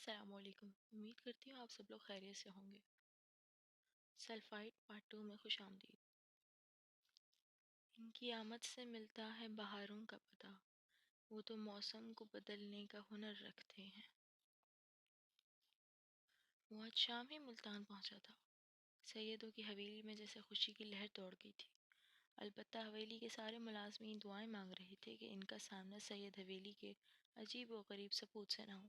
السلام علیکم، امید کرتی ہوں آپ سب لوگ خیریت سے ہوں گے۔ سلفائٹ پارٹ 2 میں خوش آمدید۔ ان کی آمد سے ملتا ہے بہاروں کا پتہ، وہ تو موسم کو بدلنے کا ہنر رکھتے ہیں۔ وہ آج شام ہی ملتان پہنچا تھا۔ سیدوں کی حویلی میں جیسے خوشی کی لہر دوڑ گئی تھی۔ البتہ حویلی کے سارے ملازمین دعائیں مانگ رہے تھے کہ ان کا سامنا سید حویلی کے عجیب و غریب سپوت سے نہ ہو۔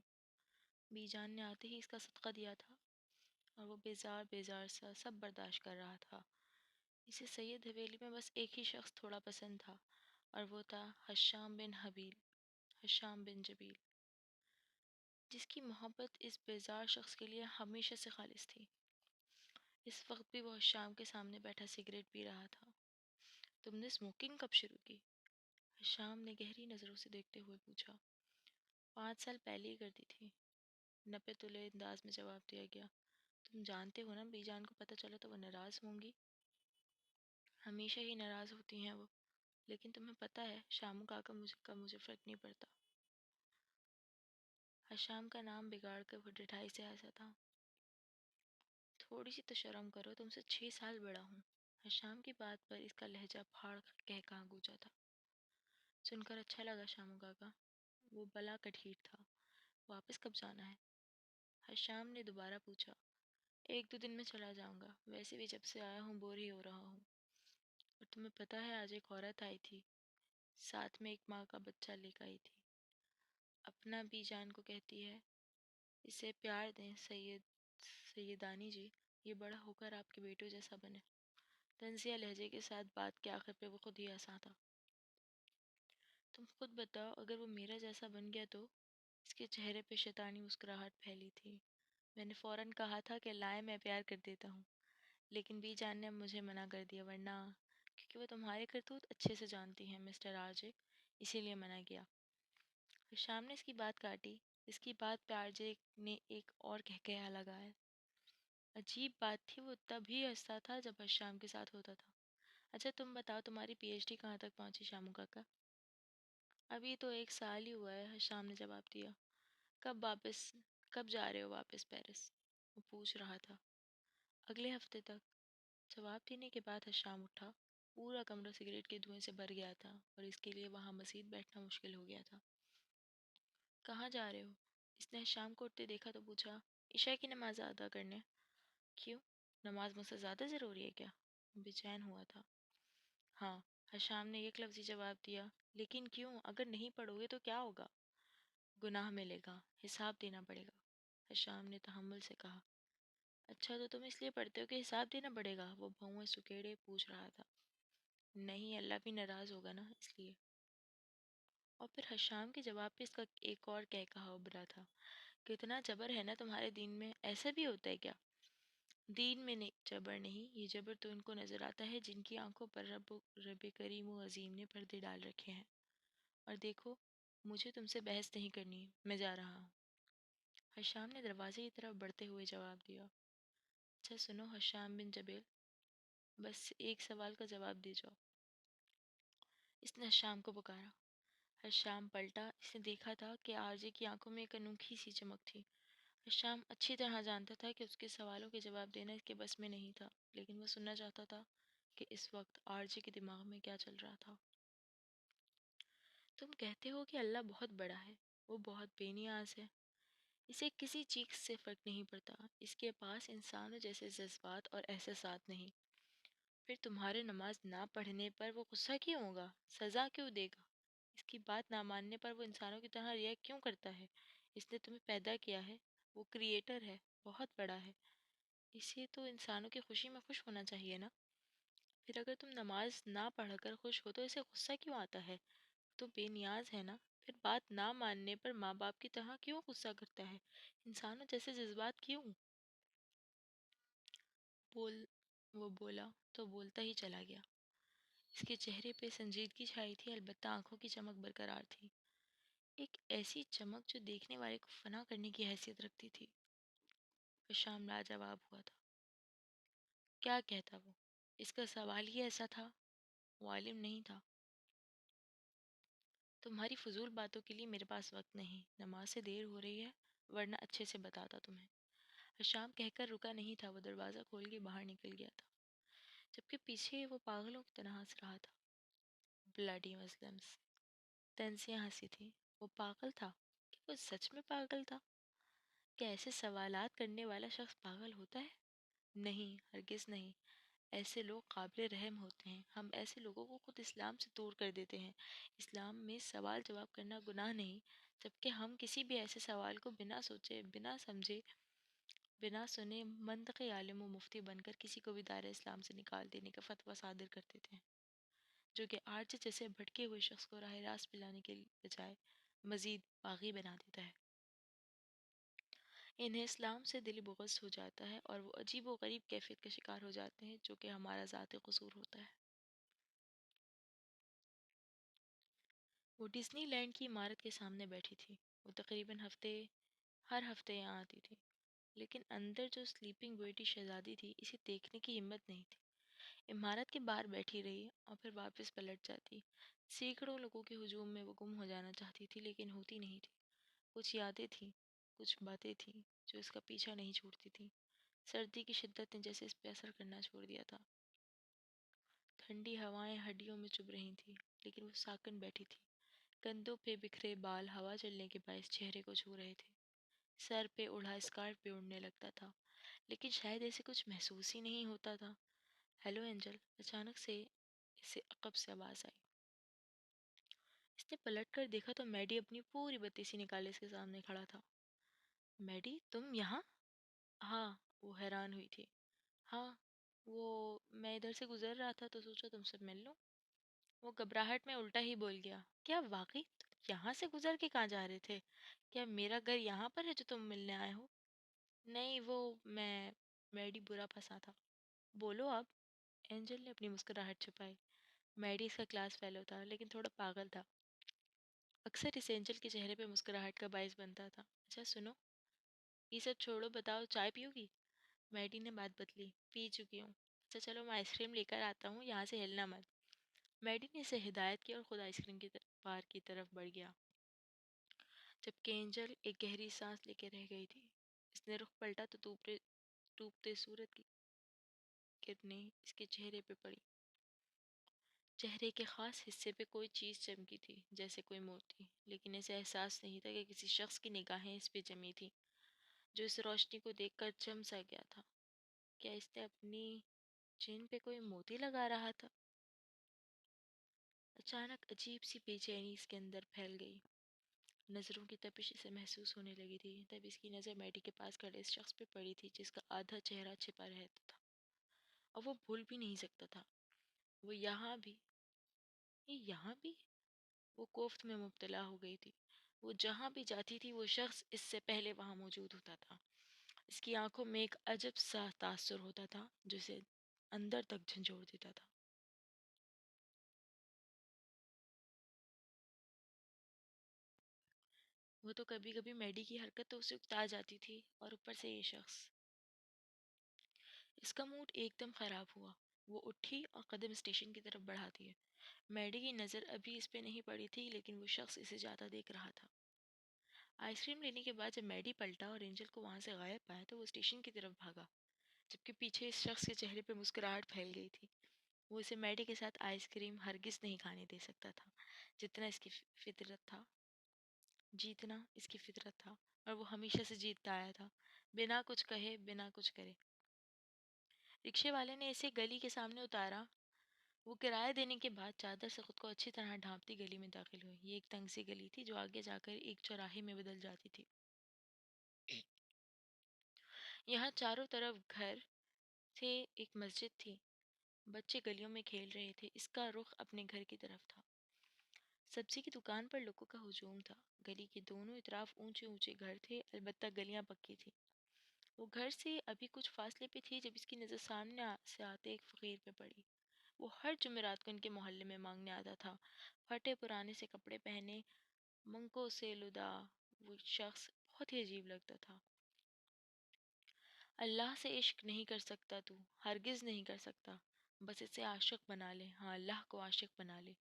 بی جان نے آتے ہی اس کا صدقہ دیا تھا اور وہ بیزار بیزار سا سب برداشت کر رہا تھا۔ اسے سید حویلی میں بس ایک ہی شخص تھوڑا پسند تھا اور وہ تھا حشام بن جبیل، جس کی محبت اس بیزار شخص کے لیے ہمیشہ سے خالص تھی۔ اس وقت بھی وہ حشام کے سامنے بیٹھا سگریٹ پی رہا تھا۔ تم نے اسموکنگ کب شروع کی؟ حشام نے گہری نظروں سے دیکھتے ہوئے پوچھا۔ 5 سال پہلے ہی کر دی تھی، نپے تلے انداز میں جواب دیا گیا۔ تم جانتے ہو نا بی جان کو پتہ چلا تو وہ ناراض ہوں گی۔ ہمیشہ ہی ناراض ہوتی ہیں وہ، لیکن تمہیں پتہ ہے شامو کاکا مجھے فرق نہیں پڑتا۔ حشام کا نام بگاڑ کر وہ ڈٹھائی سے ہنسا تھا۔ تھوڑی سی تو شرم کرو، تم سے 6 سال بڑا ہوں۔ حشام کی بات پر اس کا لہجہ پھاڑ کہہ کہاں گونجا تھا۔ سن کر اچھا لگا شامو کاکا، وہ بلا کٹھیٹ تھا۔ واپس کب جانا ہے؟ حشام نے دوبارہ پوچھا۔ 1-2 دن میں چلا جاؤں گا، ویسے بھی جب سے آیا ہوں بور ہی ہو رہا ہوں۔ اور تمہیں پتہ ہے آج ایک عورت آئی تھی، ساتھ میں ایک ماں کا بچہ لے کر آئی تھی۔ اپنا بی جان کو کہتی ہے اسے پیار دیں سیدانی جی، یہ بڑا ہو کر آپ کے بیٹوں جیسا بنے۔ طنزیہ لہجے کے ساتھ بات کے آخر پہ وہ خود ہی ہنسا تھا۔ تم خود بتاؤ اگر وہ میرا جیسا بن گیا تو؟ اس کے چہرے پہ شیطانی مسکراہٹ پھیلی تھی۔ میں نے فوراً کہا تھا کہ لائے میں پیار کر دیتا ہوں، لیکن بی جان نے مجھے منع کر دیا، ورنہ کیونکہ وہ تمہارے کرتوت اچھے سے جانتی ہیں مسٹر آر جے، اسی لیے منع کیا۔ شام نے اس کی بات کاٹی۔ اس کی بات پہ آر جے نے ایک اور کہا لگایا۔ عجیب بات تھی، وہ تب ہی ہنستا تھا جب حشام کے ساتھ ہوتا تھا۔ اچھا تم بتاؤ تمہاری پی ایچ ڈی کہاں تک پہنچی شامو کاکا؟ ابھی تو 1 سال ہی ہوا ہے، حشام نے جواب دیا۔ کب جا رہے ہو واپس پیرس؟ وہ پوچھ رہا تھا۔ اگلے ہفتے تک۔ جواب دینے کے بعد حشام اٹھا۔ پورا کمرہ سگریٹ کے دھوئیں سے بھر گیا تھا اور اس کے لیے وہاں مزید بیٹھنا مشکل ہو گیا تھا۔ کہاں جا رہے ہو؟ اس نے حشام کو اٹھتے دیکھا تو پوچھا۔ عشاء کی نماز ادا کرنے۔ کیوں؟ نماز مجھ سے زیادہ ضروری ہے کیا؟ بے چین ہوا تھا۔ ہاں، حشام نے ایک لفظی جواب دیا۔ لیکن کیوں؟ اگر نہیں پڑھو گے تو کیا ہوگا؟ گناہ ملے گا، حساب دینا پڑے گا، حشام نے تحمل سے کہا۔ اچھا تو تم اس لیے پڑھتے ہو کہ حساب دینا پڑے گا؟ وہ بھونئیں سکیڑے پوچھ رہا تھا۔ نہیں، اللہ بھی ناراض ہوگا نا، اس لیے۔ اور پھر حشام کے جواب پہ اس کا ایک اور کہا ابھرا تھا۔ کتنا جبر ہے نا تمہارے دین میں، ایسا بھی ہوتا ہے کیا؟ دین میں نہیں، جبر نہیں، یہ جبر تو ان کو نظر آتا ہے جن کی آنکھوں پر رب کریم و عظیم نے پردے ڈال رکھے ہیں۔ اور دیکھو، مجھے تم سے بحث نہیں کرنی، میں جا رہا ہوں۔ حشام نے دروازے کی طرف بڑھتے ہوئے جواب دیا۔ اچھا سنو حشام بن جبیل، بس ایک سوال کا جواب دے جاؤ۔ اس نے حشام کو پکارا۔ حشام پلٹا۔ اس نے دیکھا تھا کہ آر جے کی آنکھوں میں ایک انوکھی سی چمک تھی۔ حشام اچھی طرح جانتا تھا کہ اس کے سوالوں کے جواب دینا اس کے بس میں نہیں تھا، لیکن وہ سننا چاہتا تھا کہ اس وقت آر جے کے دماغ میں کیا چل رہا تھا۔ تم کہتے ہو کہ اللہ بہت بڑا ہے، وہ بہت بے نیاز ہے، اسے کسی چیز سے فرق نہیں پڑتا، اس کے پاس انسانوں جیسے جذبات اور احساسات نہیں۔ پھر تمہارے نماز نہ پڑھنے پر وہ غصہ کیوں ہوگا، سزا کیوں دے گا؟ اس کی بات نہ ماننے پر وہ انسانوں کی طرح ریئیکٹ کیوں کرتا ہے؟ اس نے تمہیں پیدا کیا ہے، وہ کریٹر ہے، بہت بڑا ہے، اسے تو انسانوں کی خوشی میں خوش ہونا چاہیے نا۔ پھر اگر تم نماز نہ پڑھ کر خوش ہو تو اسے غصہ کیوں آتا ہے؟ تو بے نیاز ہے نا، پھر بات نہ ماننے پر ماں باپ کی طرح کیوں غصہ کرتا ہے، انسانوں جیسے جذبات کیوں؟ بول وہ بولا تو بولتا ہی چلا گیا۔ اس کے چہرے پہ سنجیدگی چھائی تھی، البتہ آنکھوں کی چمک برقرار تھی، ایک ایسی چمک جو دیکھنے والے کو فنا کرنے کی حیثیت رکھتی تھی۔ حشام لاجواب ہوا تھا۔ کیا کہتا وہ؟ اس کا سوال ہی ایسا تھا، وہ عالم نہیں تھا۔ تمہاری فضول باتوں کے لیے میرے پاس وقت نہیں، نماز سے دیر ہو رہی ہے، ورنہ اچھے سے بتاتا تمہیں۔ حشام کہہ کر رکا نہیں تھا، وہ دروازہ کھول کے باہر نکل گیا تھا، جبکہ پیچھے وہ پاگلوں کی طرح ہنس رہا تھا۔ Bloody Muslims! تنزیہ ہنسی تھی۔ وہ پاگل تھا؟ کہ وہ سچ میں پاگل تھا؟ کیا ایسے سوالات کرنے والا شخص پاگل ہوتا ہے؟ نہیں، ہرگز نہیں۔ ایسے لوگ قابل رحم ہوتے ہیں۔ ہم ایسے لوگوں کو خود اسلام سے دور کر دیتے ہیں۔ اسلام میں سوال جواب کرنا گناہ نہیں، جبکہ ہم کسی بھی ایسے سوال کو بنا سوچے، بنا سمجھے، بنا سنے منطقی عالم و مفتی بن کر کسی کو بھی دائرہ اسلام سے نکال دینے کا فتویٰ صادر کر دیتے ہیں، جو کہ آرچ جیسے بھٹکے ہوئے شخص کو راہ راست پلانے کے بجائے مزید باغی بنا دیتا ہے۔ انہیں اسلام سے دلی بغض ہو جاتا ہے اور وہ عجیب و غریب کیفیت کا شکار ہو جاتے ہیں، جو کہ ہمارا ذاتی قصور ہوتا ہے۔ وہ ڈزنی لینڈ کی عمارت کے سامنے بیٹھی تھی۔ وہ تقریباً ہر ہفتے یہاں آتی تھی، لیکن اندر جو سلیپنگ بیوٹی شہزادی تھی، اسے دیکھنے کی ہمت نہیں تھی۔ عمارت کے باہر بیٹھی رہی اور پھر واپس پلٹ جاتی۔ سینکڑوں لوگوں کے ہجوم میں وہ گم ہو جانا چاہتی تھی، لیکن ہوتی نہیں تھی۔ کچھ یادیں تھیں، کچھ باتیں تھیں جو اس کا پیچھا نہیں چھوڑتی تھیں۔ سردی کی شدت نے جیسے اس پہ اثر کرنا چھوڑ دیا تھا۔ ٹھنڈی ہوائیں ہڈیوں میں چبھ رہی تھیں، لیکن وہ ساکن بیٹھی تھی۔ کندھوں پہ بکھرے بال ہوا چلنے کے باعث چہرے کو چھو رہے تھے۔ سر پہ اوڑھا اسکارف بھی اڑنے لگتا تھا، لیکن شاید ایسے کچھ محسوس ہی نہیں ہوتا تھا۔ Hello Angel! اچانک سے اسے عقب سے آواز آئی۔ اس نے پلٹ کر دیکھا تو میڈی اپنی پوری بتیسی نکالے اس کے سامنے کھڑا تھا۔ میڈی، تم یہاں؟ ہاں، وہ حیران ہوئی تھی۔ ہاں، وہ میں ادھر سے گزر رہا تھا تو سوچا تم سے مل لوں۔ وہ گھبراہٹ میں الٹا ہی بول گیا، کیا واقعی تم یہاں سے گزر کے کہاں جا رہے تھے؟ کیا میرا گھر یہاں پر ہے جو تم ملنے آئے ہو؟ نہیں، وہ میں میڈی برا پھنسا تھا۔ بولو اب۔ اینجل نے اپنی مسکراہٹ چھپائی۔ میڈی اس کا کلاس فیلو تھا، لیکن تھوڑا پاگل تھا۔ اکثر اس اینجل کے چہرے پہ مسکراہٹ کا باعث بنتا تھا۔ اچھا سنو، یہ سب چھوڑو، بتاؤ چائے پیو گی؟ میڈی نے بات بدلی، پی چکی ہوں۔ اچھا چلو، میں آئس کریم لے کر آتا ہوں، یہاں سے ہلنا مت۔ میڈی نے اسے ہدایت کی اور خود آئس کریم کی بار کی طرف بڑھ گیا، جبکہ اینجل ایک گہری سانس لے کے رہ گئی تھی۔ اس نے رخ پلٹا تو ڈوبتے سورج کی کرنیں اس کے چہرے پہ پڑی۔ چہرے کے خاص حصے پہ کوئی چیز چمکی تھی، جیسے کوئی موتی، لیکن اسے احساس نہیں تھا کہ کسی شخص کی نگاہیں اس پہ جمی تھی، جو اس روشنی کو دیکھ کر چم سا گیا تھا۔ کیا اس نے اپنی چین پہ کوئی موتی لگا رہا تھا؟ اچانک عجیب سی بے چینی اس کے اندر پھیل گئی۔ نظروں کی تپش اسے محسوس ہونے لگی تھی۔ تب اس کی نظر میڈی کے پاس کھڑے اس شخص پہ پڑی تھی، جس کا آدھا چہرہ چھپا رہتا تھا، اور وہ بھول بھی نہیں سکتا تھا۔ وہ یہاں بھی وہ کوفت میں مبتلا ہو گئی تھی۔ وہ جہاں بھی جاتی تھی وہ شخص اس سے پہلے وہاں موجود ہوتا تھا۔ اس کی آنکھوں میں ایک عجب سا تاثر ہوتا تھا جو اسے اندر تک جھنجھوڑ دیتا تھا۔ وہ تو کبھی کبھی میڈی کی حرکت اسے اکتا جاتی تھی، اور اوپر سے یہ شخص۔ اس کا موڈ ایک دم خراب ہوا۔ وہ اٹھی اور قدم اسٹیشن کی طرف بڑھاتی ہے۔ میڈی کی نظر ابھی اس پہ نہیں پڑی تھی، لیکن وہ شخص اسے جاتا دیکھ رہا تھا۔ آئس کریم لینے کے بعد جب میڈی پلٹا اور اینجل کو وہاں سے غائب پایا تو وہ اسٹیشن کی طرف بھاگا، جبکہ پیچھے اس شخص کے چہرے پہ مسکراہٹ پھیل گئی تھی۔ وہ اسے میڈی کے ساتھ آئس کریم ہرگز نہیں کھانے دے سکتا تھا، جتنا اس کی فطرت تھا جیتنا اس کی فطرت تھا، اور وہ ہمیشہ سے جیتتا آیا تھا، بنا کچھ کہے، بنا کچھ کرے۔ رکشے والے نے اسے گلی کے سامنے اتارا۔ وہ کرایہ دینے کے بعد چادر سے خود کو اچھی طرح ڈھانپتی گلی میں داخل ہوئی۔ یہ ایک تنگ سی گلی تھی جو آگے جا کر ایک چوراہے میں بدل جاتی تھی۔ یہاں چاروں طرف گھر تھے، ایک مسجد تھی، بچے گلیوں میں کھیل رہے تھے۔ اس کا رخ اپنے گھر کی طرف تھا۔ سبزی کی دکان پر لوگوں کا ہجوم تھا۔ گلی کے دونوں اطراف اونچے اونچے گھر تھے، البتہ گلیاں پکی تھیں۔ وہ گھر سے ابھی کچھ فاصلے پہ تھی جب اس کی نظر سامنے سے آتے ایک فقیر پہ پڑی۔ وہ ہر جمعرات کو ان کے محلے میں مانگنے آتا تھا۔ پھٹے پرانے سے کپڑے پہنے، منکوں سے لدا، وہ شخص بہت ہی عجیب لگتا تھا۔ اللہ سے عشق نہیں کر سکتا تو، ہرگز نہیں کر سکتا، بس اسے عاشق بنا لے، ہاں اللہ کو عاشق بنا لے۔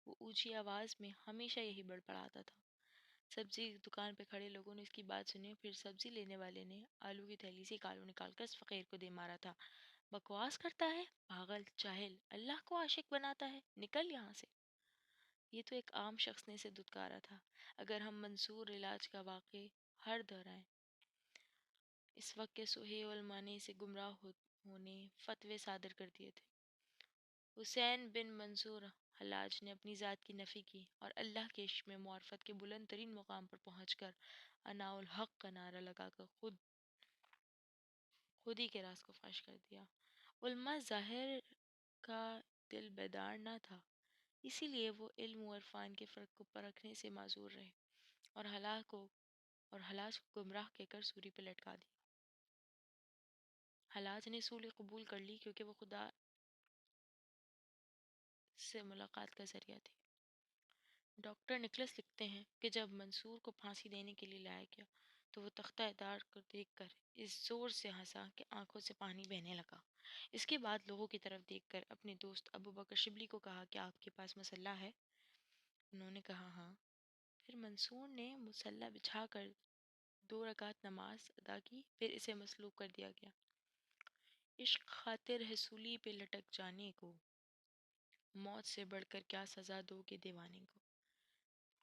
وہ اونچی آواز میں ہمیشہ یہی بڑبڑاتا تھا۔ سبزی کی دکان پہ کھڑے لوگوں نے اس کی بات سنی، پھر سبزی لینے والے نے آلو کی تھیلی سے ایک آلو نکال کر اس فقیر کو دے مارا تھا۔ بکواس کرتا ہے، پاگل جاہل، اللہ کو عاشق بناتا ہے، نکل یہاں سے۔ یہ تو ایک عام شخص نے اسے دھتکارا تھا۔ اگر ہم منصور علاج کا واقع ہر دہرائیں، اس وقت کے سہیل علماء نے اسے گمراہ ہونے فتوے صادر کر دیے تھے۔ حسین بن منصور حلاج نے اپنی ذات کی نفی کی اور اللہ کے عشق میں معرفت کے بلند ترین مقام پر پہنچ کر انا الحق کا نعرہ لگا کر خود ہی کے راز کو فاش کر دیا۔ علماء ظاہر کا دل بیدار نہ تھا، اسی لیے وہ علم و عرفان کے فرق کو پرکھنے سے معذور رہے اور حلاج کو گمراہ کہہ کر سولی پہ لٹکا دیا۔ حلاج نے سولی قبول کر لی کیونکہ وہ خدا سے ملاقات کا ذریعہ تھی۔ ڈاکٹر نکلس لکھتے ہیں کہ جب منصور کو پھانسی دینے کے لیے لایا گیا تو وہ تختہ دار کو دیکھ کر اس زور سے ہنسا کہ آنکھوں سے پانی بہنے لگا۔ اس کے بعد لوگوں کی طرف دیکھ کر اپنے دوست ابو بکر شبلی کو کہا کہ آپ کے پاس مسلح ہے؟ انہوں نے کہا ہاں۔ پھر منصور نے مسلح بچھا کر 2 رکعت نماز ادا کی، پھر اسے مسلوب کر دیا گیا۔ عشق خاطر ہے سولی پہ لٹک جانے کو، موت سے بڑھ کر کیا سزا دو گے دیوانے کو۔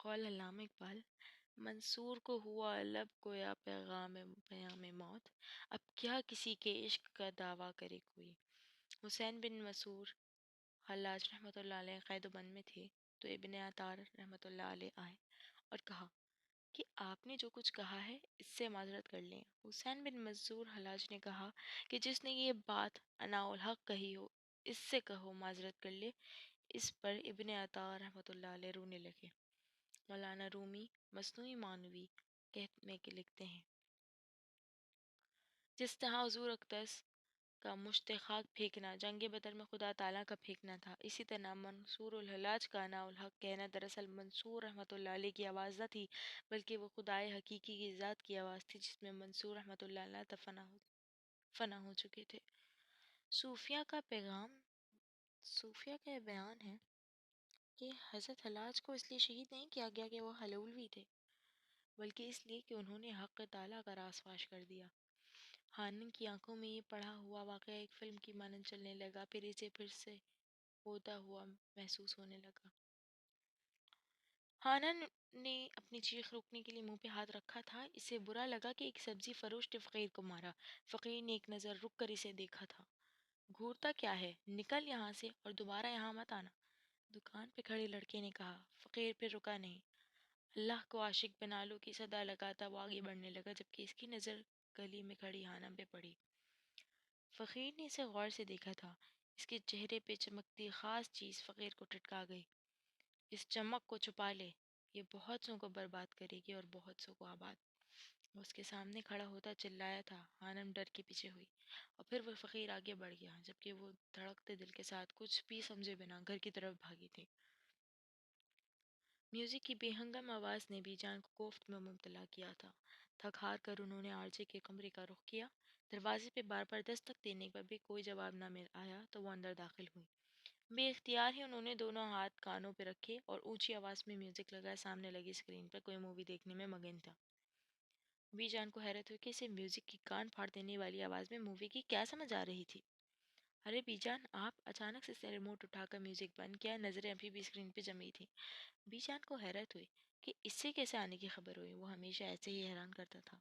قول علامہ اقبال، منصور کو ہوا لب کو یا پیام موت، اب کیا کسی کے عشق کا دعویٰ کرے کوئی۔ حسین بن منصور حلاج رحمۃ اللہ علیہ قید و بند میں تھے تو ابن عطار رحمۃ اللہ علیہ آئے اور کہا کہ آپ نے جو کچھ کہا ہے اس سے معذرت کر لیں۔ حسین بن منصور حلاج نے کہا کہ جس نے یہ بات انا الحق کہی ہو اس سے کہو معذرت کر لے۔ اس پر ابن عطار رحمۃ اللہ علیہ رونے لگے۔ مولانا رومی مصنوعی معنوی میں کے لکھتے ہیں، جس طرح حضور اقدس کا مشت خاک پھینکنا جنگ بدر میں خدا تعالیٰ کا پھینکنا تھا، اسی طرح منصور الحلاج کا انا الحق کہنا دراصل منصور رحمۃ اللہ علیہ کی آواز نہ تھی بلکہ وہ خدائے حقیقی کی ذات کی آواز تھی جس میں منصور رحمۃ اللہ علیہ فنا ہو چکے تھے۔ صوفیہ کا یہ بیان ہے کہ حضرت حلاج کو اس لیے شہید نہیں کیا گیا کہ وہ حلولوی تھے، بلکہ اس لیے کہ انہوں نے حق تعالیٰ کا راز فاش کر دیا۔ ہانن کی آنکھوں میں یہ پڑھا ہوا واقعہ ایک فلم کی مانند چلنے لگا، پھر اسے پھر سے ہوتا ہوا محسوس ہونے لگا۔ ہانن نے اپنی چیخ روکنے کے لیے منہ پہ ہاتھ رکھا تھا، اسے برا لگا کہ ایک سبزی فروش نے فقیر کو مارا۔ فقیر نے ایک نظر رک کر اسے دیکھا تھا۔ گھورتا کیا ہے، نکل یہاں سے اور دوبارہ یہاں مت آنا، دکان پہ کھڑے لڑکے نے کہا۔ فقیر پھر رکا نہیں، اللہ کو عاشق بنا لو کی صدا لگاتا وہ آگے بڑھنے لگا، جبکہ اس کی نظر گلی میں کھڑی ہانم پہ پڑی۔ فقیر نے اسے غور سے دیکھا تھا، اس کے چہرے پہ چمکتی خاص چیز فقیر کو ٹٹکا گئی۔ اس چمک کو چھپا لے، یہ بہت سو کو برباد کرے گی اور بہت سو کو آباد۔ وہ اس کے سامنے کھڑا ہوتا چلایا تھا، ہانم ڈر کے پیچھے ہوئی اور پھر وہ فقیر آگے بڑھ گیا، جبکہ وہ دھڑکتے دل کے ساتھ کچھ بھی سمجھے بنا گھر کی طرف بھاگی تھی۔ میوزک کی بے ہنگم آواز نے بھی جان کو کوفت میں مبتلا کیا تھا۔ تھک ہار کر انہوں نے آرچے کے کمرے کا رخ کیا۔ دروازے پہ بار بار دستک دینے پر بھی کوئی جواب نہ مل آیا تو وہ اندر داخل ہوئی۔ بے اختیار ہی انہوں نے دونوں ہاتھ کانوں پہ رکھے اور اونچی آواز میں میوزک لگایا۔ سامنے لگی اسکرین پر کوئی مووی دیکھنے میں مگن تھا۔ بی جان کو حیرت ہوئی کہ اسے میوزک کی کان پھاڑ دینے والی آواز میں مووی کی کیا سمجھ آ رہی تھی۔ ارے بی جان، آپ اچانک سے ریموٹ اٹھا کر میوزک بند کیا، نظریں ابھی بھی اسکرین پہ جمی تھیں۔ بی جان کو حیرت ہوئی کہ اس سے کیسے آنے کی خبر ہوئی، وہ ہمیشہ ایسے ہی حیران کرتا تھا۔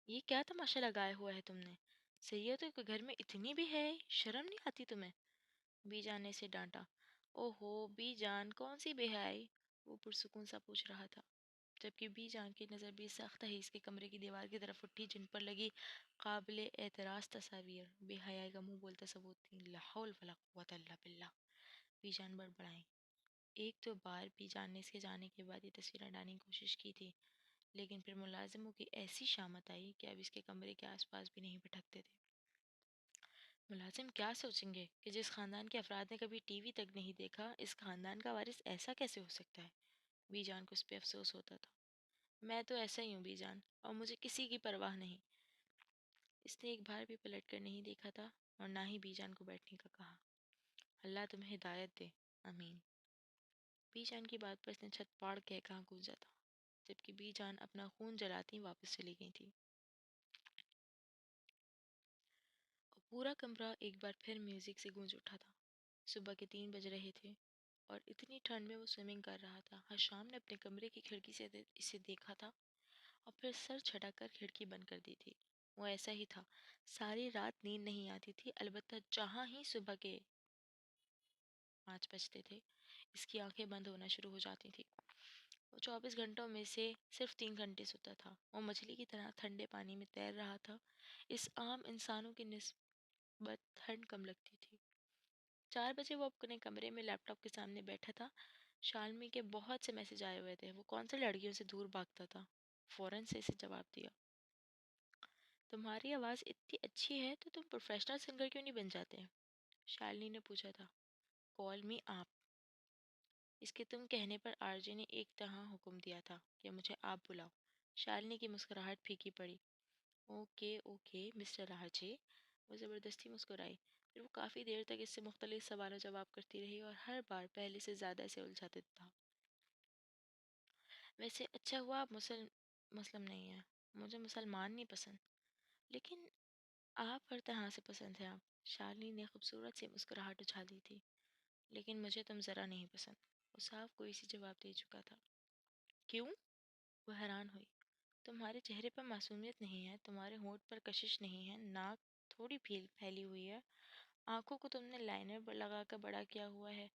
یہ کیا تماشا لگایا ہوا ہے تم نے؟ سیدوں کے گھر میں اتنی بھی ہے، شرم نہیں آتی تمہیں؟ بی جان نے اسے ڈانٹا۔ اوہو بی جان، کون سی بے حیائی؟ وہ پرسکون سا پوچھ رہا تھا، جبکہ بی جان کی نظر بھی سخت ہی اس کے کمرے کی دیوار کی طرف اٹھی جن پر لگی قابل اعتراض تصاویر بے حیائی کا منہ بولتا ثبوت تھی۔ لا حول ولا قوت الا باللہ، بی جان بڑبڑائیں۔ ایک دو بار بی جان نے اس کے جانے کے بعد یہ تصویریں ہٹانے کی کوشش کی تھی، لیکن پھر ملازموں کی ایسی شامت آئی کہ اب اس کے کمرے کے آس پاس بھی نہیں بھٹکتے تھے۔ ملازم کیا سوچیں گے کہ جس خاندان کے افراد نے کبھی ٹی وی تک نہیں دیکھا، اس خاندان کا وارث ایسا کیسے ہو سکتا ہے؟ بی جان کو اس پہ افسوس ہوتا تھا۔ میں تو ایسا ہی ہوں بی جان، اور مجھے کسی کی پرواہ نہیں۔ اس نے ایک بار بھی پلٹ کر نہیں دیکھا تھا اور نہ ہی بی جان کو بیٹھنے کا کہا۔ اللہ تمہیں ہدایت دے، آمین۔ بی جان کی بات پر اس نے چھت پاڑ کے کہاں گونجا تھا، جبکہ بی جان اپنا خون جلاتی واپس چلی گئی تھی، اور پورا کمرہ ایک بار پھر میوزک سے گونج اٹھا تھا۔ صبح کے 3 بج رہے تھے اور اتنی ٹھنڈ میں وہ سوئمنگ کر رہا تھا۔ حشام نے اپنے کمرے کی کھڑکی سے اسے دیکھا تھا اور پھر سر چھٹا کر کھڑکی بند کر دی تھی۔ وہ ایسا ہی تھا، ساری رات نیند نہیں آتی تھی، البتہ جہاں ہی صبح کے 5 بجتے تھے اس کی آنکھیں بند ہونا شروع ہو جاتی تھی۔ وہ 24 گھنٹوں میں سے صرف 3 گھنٹے سوتا تھا۔ وہ مچھلی کی طرح ٹھنڈے پانی میں تیر رہا تھا۔ اس عام انسانوں کی نسبت ٹھنڈ کم لگتی تھی۔ 4 بجے وہ اپنے کمرے میں لیپ ٹاپ کے سامنے بیٹھا تھا۔ شالمی کے بہت سے میسج آئے ہوئے تھے۔ وہ کون سے لڑکیوں سے دور بھاگتا تھا؟ فوراً سے اسے جواب دیا، تمہاری آواز اتنی اچھی ہے تو تم پروفیشنل سنگر کیوں نہیں بن جاتے؟ شالنی نے پوچھا تھا۔ کال می آپ، اس کے تم کہنے پر آر جے نے ایک طرح حکم دیا تھا کہ مجھے آپ بلاؤ۔ شالنی کی مسکراہٹ پھیکی پڑی۔ Okay okay Mr R J. وہ زبردستی مسکرائی، پھر وہ کافی دیر تک اس سے مختلف سوال و جواب کرتی رہی اور ہر بار پہلے سے زیادہ اسے الجھاتا تھا۔ ویسے اچھا ہوا آپ مسلم نہیں ہیں، مجھے مسلمان نہیں پسند، لیکن آپ ہر طرح سے پسند ہیں آپ۔ شالنی نے خوبصورت سی مسکراہٹ اچھالی تھی، لیکن مجھے تم ذرا نہیں پسند۔ وہ صاف کوئی سی جواب دے چکا تھا۔ کیوں؟ وہ حیران ہوئی۔ تمہارے چہرے پر معصومیت نہیں ہے، تمہارے ہونٹ پر کشش نہیں ہے، ناک تھوڑی پھیلی ہوئی ہے، آنکھوں کو تم نے لائنر لگا کر بڑا کیا ہوا ہے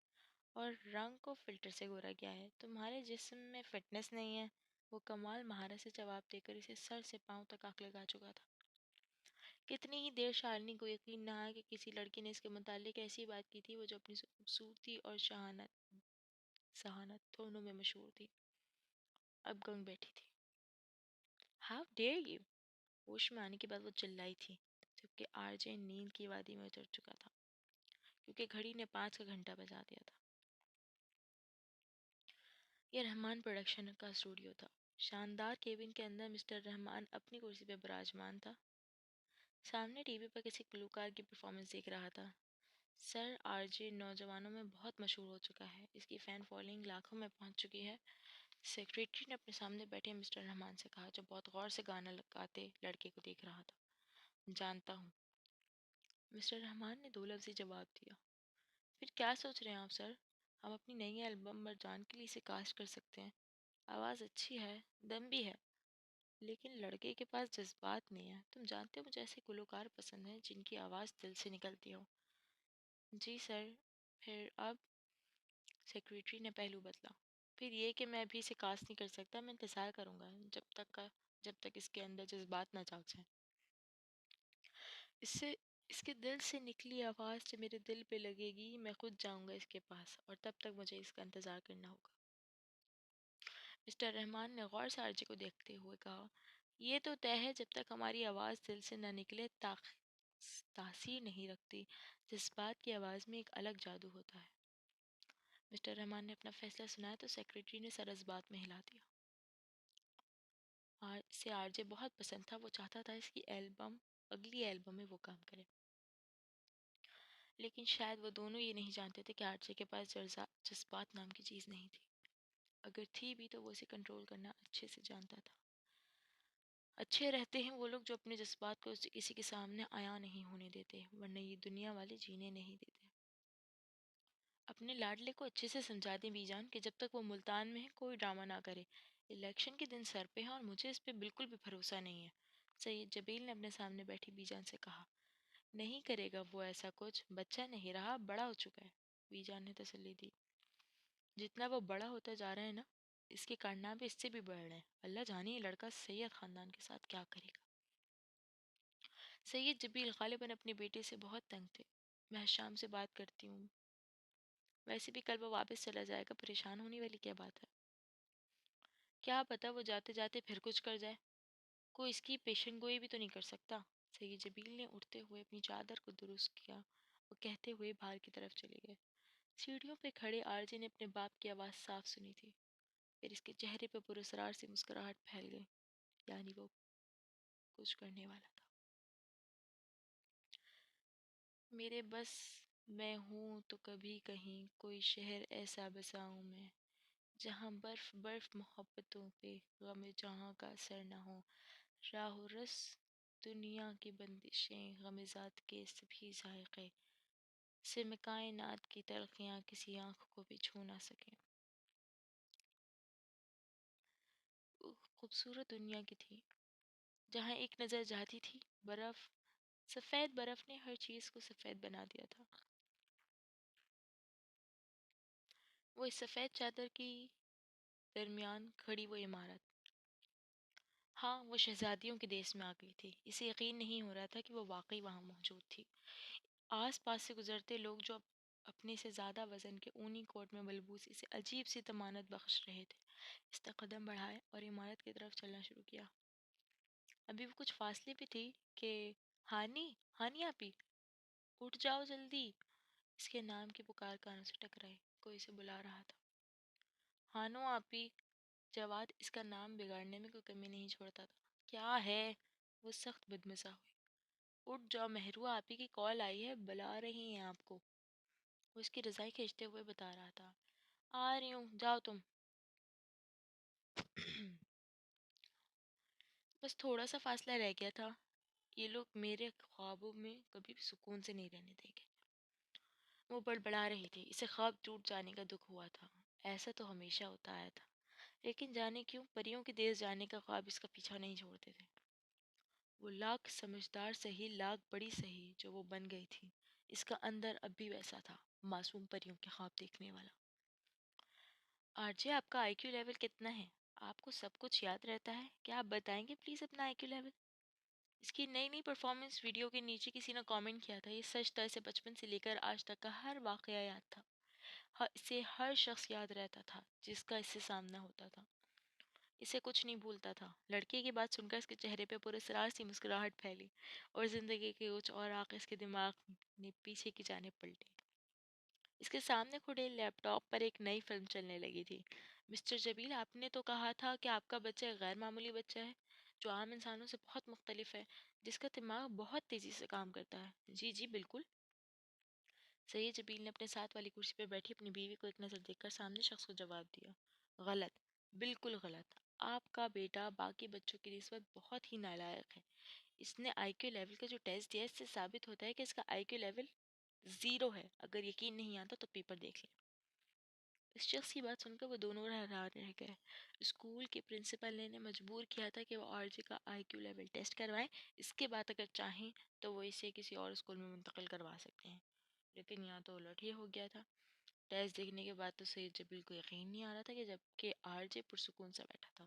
اور رنگ کو فلٹر سے گورا کیا ہے، تمہارے جسم میں فٹنس نہیں ہے۔ وہ کمال مہارت سے جواب دے کر اسے سر سے پاؤں تک آنکھ لگا چکا تھا۔ کتنی ہی دیر شالنی کو یقین نہ آیا کہ کسی لڑکی نے اس کے متعلق ایسی بات کی تھی وہ جو اپنی خوبصورتی اور ذہانت دونوں میں مشہور تھی۔ اب گنگ بیٹھی تھی۔ How dare you! ہوش میں آنے کے بعد وہ چلائی تھی، جبکہ آر جے نیند کی وادی میں اتر چکا تھا، کیونکہ گھڑی نے 5 کا گھنٹہ بجا دیا تھا۔ یہ رحمان پروڈکشن کا اسٹوڈیو تھا۔ شاندار کیبن کے اندر مسٹر رحمان اپنی کرسی پہ براجمان تھا، سامنے ٹی وی پر کسی گلوکار کی پرفارمنس دیکھ رہا تھا۔ سر آر جے نوجوانوں میں بہت مشہور ہو چکا ہے، اس کی فین فالوئنگ لاکھوں میں پہنچ چکی ہے۔ سیکریٹری نے اپنے سامنے بیٹھے مسٹر رحمان سے کہا، جو بہت غور سے گانا گاتے لڑکے کو دیکھ رہا تھا۔ جانتا ہوں، مسٹر رحمان نے 2 لفظی جواب دیا۔ پھر کیا سوچ رہے ہیں آپ سر؟ ہم اپنی نئی البم مرجان کے لیے اسے کاسٹ کر سکتے ہیں۔ آواز اچھی ہے، دم بھی ہے، لیکن لڑکے کے پاس جذبات نہیں ہے۔ تم جانتے ہو مجھے ایسے گلوکار پسند ہیں جن کی آواز دل سے نکلتی ہو۔ جی سر۔ پھر اب سیکریٹری نے پہلو بدلا۔ پھر یہ کہ میں ابھی اسے کاسٹ نہیں کر سکتا، میں انتظار کروں گا جب تک اس کے اندر جذبات نہ جاگ جائیں۔ اس کے دل سے نکلی آواز جو میرے دل پہ لگے گی، میں خود جاؤں گا اس کے پاس، اور تب تک مجھے اس کا انتظار کرنا ہوگا۔ مسٹر رحمان نے غور سے آرجے کو دیکھتے ہوئے کہا، یہ تو طے ہے جب تک ہماری آواز دل سے نہ نکلے تاثیر نہیں رکھتی۔ جذبات کی آواز میں ایک الگ جادو ہوتا ہے۔ مسٹر رحمان نے اپنا فیصلہ سنایا تو سیکریٹری نے سر اس بات میں ہلا دیا۔ اسے آرجے بہت پسند تھا، وہ چاہتا تھا اس کی اگلی ایلبم میں وہ کام کرے، لیکن شاید وہ دونوں یہ نہیں جانتے تھے کہ آرجے کے پاس جذبات نام کی چیز نہیں تھی۔ اگر تھی بھی تو وہ اسے کنٹرول کرنا اچھے سے جانتا تھا۔ اچھے رہتے ہیں وہ لوگ جو اپنے جذبات کو کسی کے سامنے عیاں نہیں ہونے دیتے، ورنہ یہ دنیا والے جینے نہیں دیتے۔ اپنے لاڈلے کو اچھے سے سمجھا دیں بی جان کہ جب تک وہ ملتان میں ہے کوئی ڈرامہ نہ کرے۔ الیکشن کے دن سر پہ ہے اور مجھے اس پہ بالکل بھی بھروسہ نہیں ہے، سید جبیل نے اپنے سامنے بیٹھی بی جان سے کہا۔ نہیں کرے گا وہ ایسا کچھ، بچہ نہیں رہا، بڑا ہو چکا ہے، بی جان نے تسلی دی۔ جتنا وہ بڑا ہوتا جا رہا ہے نا، اس کے کارنامے اس سے بھی بڑھ رہے ہیں۔ اللہ جانے یہ لڑکا سید خاندان کے ساتھ کیا کرے گا۔ سید جبیل غالباً اپنے بیٹے سے بہت تنگ تھے۔ میں شام سے بات کرتی ہوں، ویسے بھی کل وہ واپس چلا جائے گا، پریشان ہونے والی کیا بات ہے؟ کیا پتہ وہ جاتے جاتے پھر کچھ کر جائے، کوئی اس کی پیشن گوئی بھی تو نہیں کر سکتا۔ سید جبیل نے اٹھتے ہوئے اپنی چادر کو درست کیا، وہ کہتے ہوئے باہر کی طرف چلے گئے۔ سیڑھیوں پہ کھڑے آرجے نے اپنے باپ کی آواز صاف سنی تھی، پھر اس کے چہرے پہ پراسرار سی مسکراہٹ پھیل گئی، یعنی وہ کچھ کرنے والا تھا۔ میرے بس میں ہوں تو کبھی کہیں کوئی شہر ایسا بساؤں میں، جہاں برف برف محبتوں پہ غم جہاں کا اثر نہ ہو، راہ و رس دنیا کی بندشیں غم ذات کے سبھی ذائقے سے میں کائنات کی تلخیاں کسی آنکھ کو بھی چھو نہ سکیں۔ وہ خوبصورت دنیا کی تھی جہاں ایک نظر جاتی تھی برف، سفید برف نے ہر چیز کو سفید بنا دیا تھا۔ وہ اس سفید چادر کی درمیان کھڑی وہ عمارت، ہاں وہ شہزادیوں کے دیس میں آ گئی تھی۔ اسے یقین نہیں ہو رہا تھا کہ وہ واقعی وہاں موجود تھی۔ آس پاس سے گزرتے لوگ جو اپنے سے زیادہ وزن کے اونی کوٹ میں ملبوس اسے عجیب سی طمانت بخش رہے تھے، اس نے قدم بڑھائے اور عمارت کی طرف چلنا شروع کیا۔ ابھی وہ کچھ فاصلے پہ تھی کہ ہانی، ہانی آپی، اٹھ جاؤ جلدی! اس کے نام کی پکار کانوں سے ٹکرائی، کوئی اسے بلا رہا تھا۔ ہانو آپی! جواد اس کا نام بگاڑنے میں کوئی کمی نہیں چھوڑتا تھا۔ کیا ہے؟ وہ سخت بدمزہ ہوئی۔ اٹھ جاؤ مہروا، آپی کی کال آئی ہے، بلا رہی ہیں آپ کو۔ وہ اس کی رضائی کھینچتے ہوئے بتا رہا تھا۔ آ رہی ہوں، جاؤ تم۔ بس تھوڑا سا فاصلہ رہ گیا تھا، یہ لوگ میرے خوابوں میں کبھی سکون سے نہیں رہنے دیں گے۔ وہ بڑبڑا رہی تھی، اسے خواب ٹوٹ جانے کا دکھ ہوا تھا۔ ایسا تو ہمیشہ ہوتا آیا تھا، لیکن جانے کیوں پریوں کے دیس جانے کا خواب اس کا پیچھا نہیں چھوڑتے تھے۔ وہ لاکھ سمجھدار سہی، لاکھ بڑی سہی جو وہ بن گئی تھی، اس کا اندر اب بھی ویسا تھا، معصوم پریوں کے خواب دیکھنے والا۔ آرجے آپ کا آئی کیو لیول کتنا ہے؟ آپ کو سب کچھ یاد رہتا ہے؟ کیا آپ بتائیں گے پلیز اپنا آئی کیو لیول؟ اس کی نئی نئی پرفارمنس ویڈیو کے نیچے کسی نے کامنٹ کیا تھا، یہ سچ تھا، اسے بچپن سے لے کر آج تک کا ہر واقعہ یاد تھا، اسے ہر شخص یاد رہتا تھا جس کا اس سے سامنا ہوتا تھا، اسے کچھ نہیں بھولتا تھا۔ لڑکے کی بات سن کر اس کے چہرے پہ پورے اسرار سی مسکراہٹ پھیلی اور زندگی کے کچھ اور آنکھ اس کے دماغ نے پیچھے کی جانب پلٹی۔ اس کے سامنے کھڑے لیپ ٹاپ پر ایک نئی فلم چلنے لگی تھی۔ مسٹر جبیل، آپ نے تو کہا تھا کہ آپ کا بچہ ایک غیر معمولی بچہ ہے جو عام انسانوں سے بہت مختلف ہے، جس کا دماغ بہت تیزی سے کام کرتا ہے۔ جی جی بالکل۔ سید جبیل نے اپنے ساتھ والی کرسی پہ بیٹھی اپنی بیوی کو ایک نظر دیکھ کر سامنے شخص کو جواب دیا۔ غلط، بالکل غلط۔ آپ کا بیٹا باقی بچوں کی نسبت بہت ہی نالائق ہے۔ اس نے آئی کیو لیول کا جو ٹیسٹ دیا ہے، اس سے ثابت ہوتا ہے کہ اس کا آئی کیو لیول 0 ہے۔ اگر یقین نہیں آتا تو پیپر دیکھ لیں۔ اس شخص کی بات سن کر وہ دونوں حیران رہ گئے۔ اسکول کے پرنسپل نے انہیں مجبور کیا تھا کہ وہ آرجے کا آئی کیو لیول ٹیسٹ کروائیں، اس کے بعد اگر چاہیں تو وہ اسے کسی اور اسکول میں منتقل کروا سکتے ہیں، لیکن یہاں تو الٹ ہی ہو گیا تھا۔ ٹیسٹ دیکھنے کے بعد تو سید جبیل کو یقین نہیں آ رہا تھا کہ جب کہ آرجے پرسکون سے بیٹھا تھا،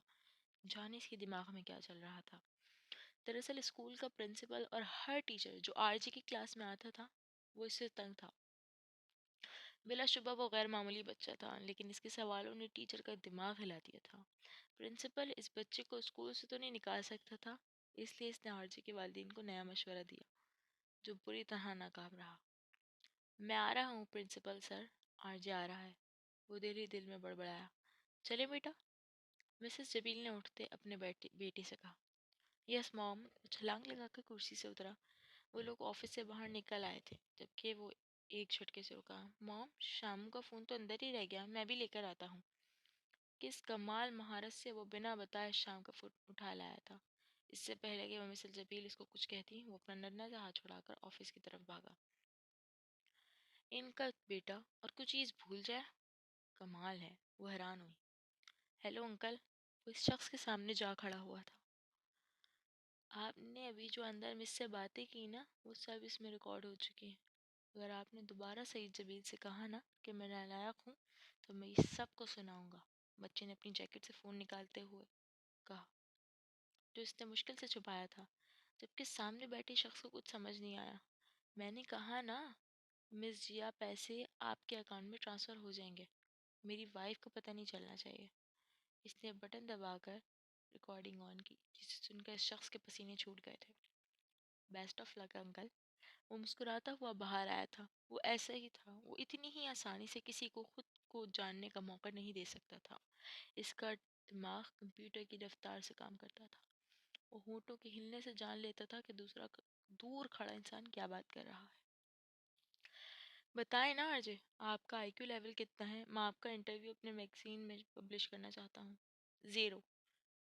جانے اس کے دماغ میں کیا چل رہا تھا۔ دراصل اسکول کا پرنسپل اور ہر ٹیچر جو آرجے کی کلاس میں آتا تھا وہ اس سے تنگ تھا۔ بلا شبہ وہ غیر معمولی بچہ تھا، لیکن اس کے سوالوں نے ٹیچر کا دماغ ہلا دیا تھا۔ پرنسپل اس بچے کو اسکول سے تو نہیں نکال سکتا تھا، اس لیے اس نے آرجے کے والدین کو نیا مشورہ دیا جو بری طرح ناکام رہا۔ میں آ رہا ہوں پرنسپل سر، آرجے آ رہا ہے، وہ دل ہی دل میں بڑبڑایا۔ چلے بیٹا، مسز جبیل نے اٹھتے اپنے بیٹی سے کہا۔ یس موم، وہ چھلانگ لگا کر کرسی سے اترا۔ وہ لوگ آفس سے باہر نکل آئے تھے جبکہ وہ ایک جھٹکے سے رکا۔ موم، شام کا فون تو اندر ہی رہ گیا، میں بھی لے کر آتا ہوں۔ کس کمال مہارت سے وہ بنا بتائے شام کا فون اٹھا لایا تھا۔ اس سے پہلے کہ وہ مسز جبیل اس کو کچھ کہتی، وہ اپنا ننھا سا ہاتھ چھڑا کر آفس کی طرف بھاگا۔ ان کا بیٹا اور کچھ چیز بھول جائے، کمال ہے، وہ حیران ہوئی۔ ہیلو انکل، وہ اس شخص کے سامنے جا کھڑا ہوا تھا۔ آپ نے ابھی جو اندر مجھ سے باتیں کی نا، وہ سب اس میں ریکارڈ ہو چکی ہیں۔ اگر آپ نے دوبارہ سعید جبیل سے کہا نا کہ میں نالائق ہوں تو میں یہ سب کو سناؤں گا، بچے نے اپنی جیکٹ سے فون نکالتے ہوئے کہا، جو اس نے مشکل سے چھپایا تھا، جبکہ سامنے بیٹھے شخص کو کچھ سمجھ نہیں آیا۔ میں نے کہا نا مس جیا، پیسے آپ کے اکاؤنٹ میں ٹرانسفر ہو جائیں گے، میری وائف کو پتہ نہیں چلنا چاہیے۔ اس نے بٹن دبا کر ریکارڈنگ آن کی، جسے سن کر اس شخص کے پسینے چھوٹ گئے تھے۔ بیسٹ آف لک انکل، وہ مسکراتا ہوا باہر آیا تھا۔ وہ ایسا ہی تھا، وہ اتنی ہی آسانی سے کسی کو خود کو جاننے کا موقع نہیں دے سکتا تھا۔ اس کا دماغ کمپیوٹر کی رفتار سے کام کرتا تھا۔ وہ ہونٹوں کے ہلنے سے جان لیتا تھا کہ دوسرا دور کھڑا انسان کیا بات کر رہا ہے۔ بتائیں نا آرجے، آپ کا آئی کیو لیول کتنا ہے؟ میں آپ کا انٹرویو اپنے میگزین میں پبلش کرنا چاہتا ہوں۔ زیرو۔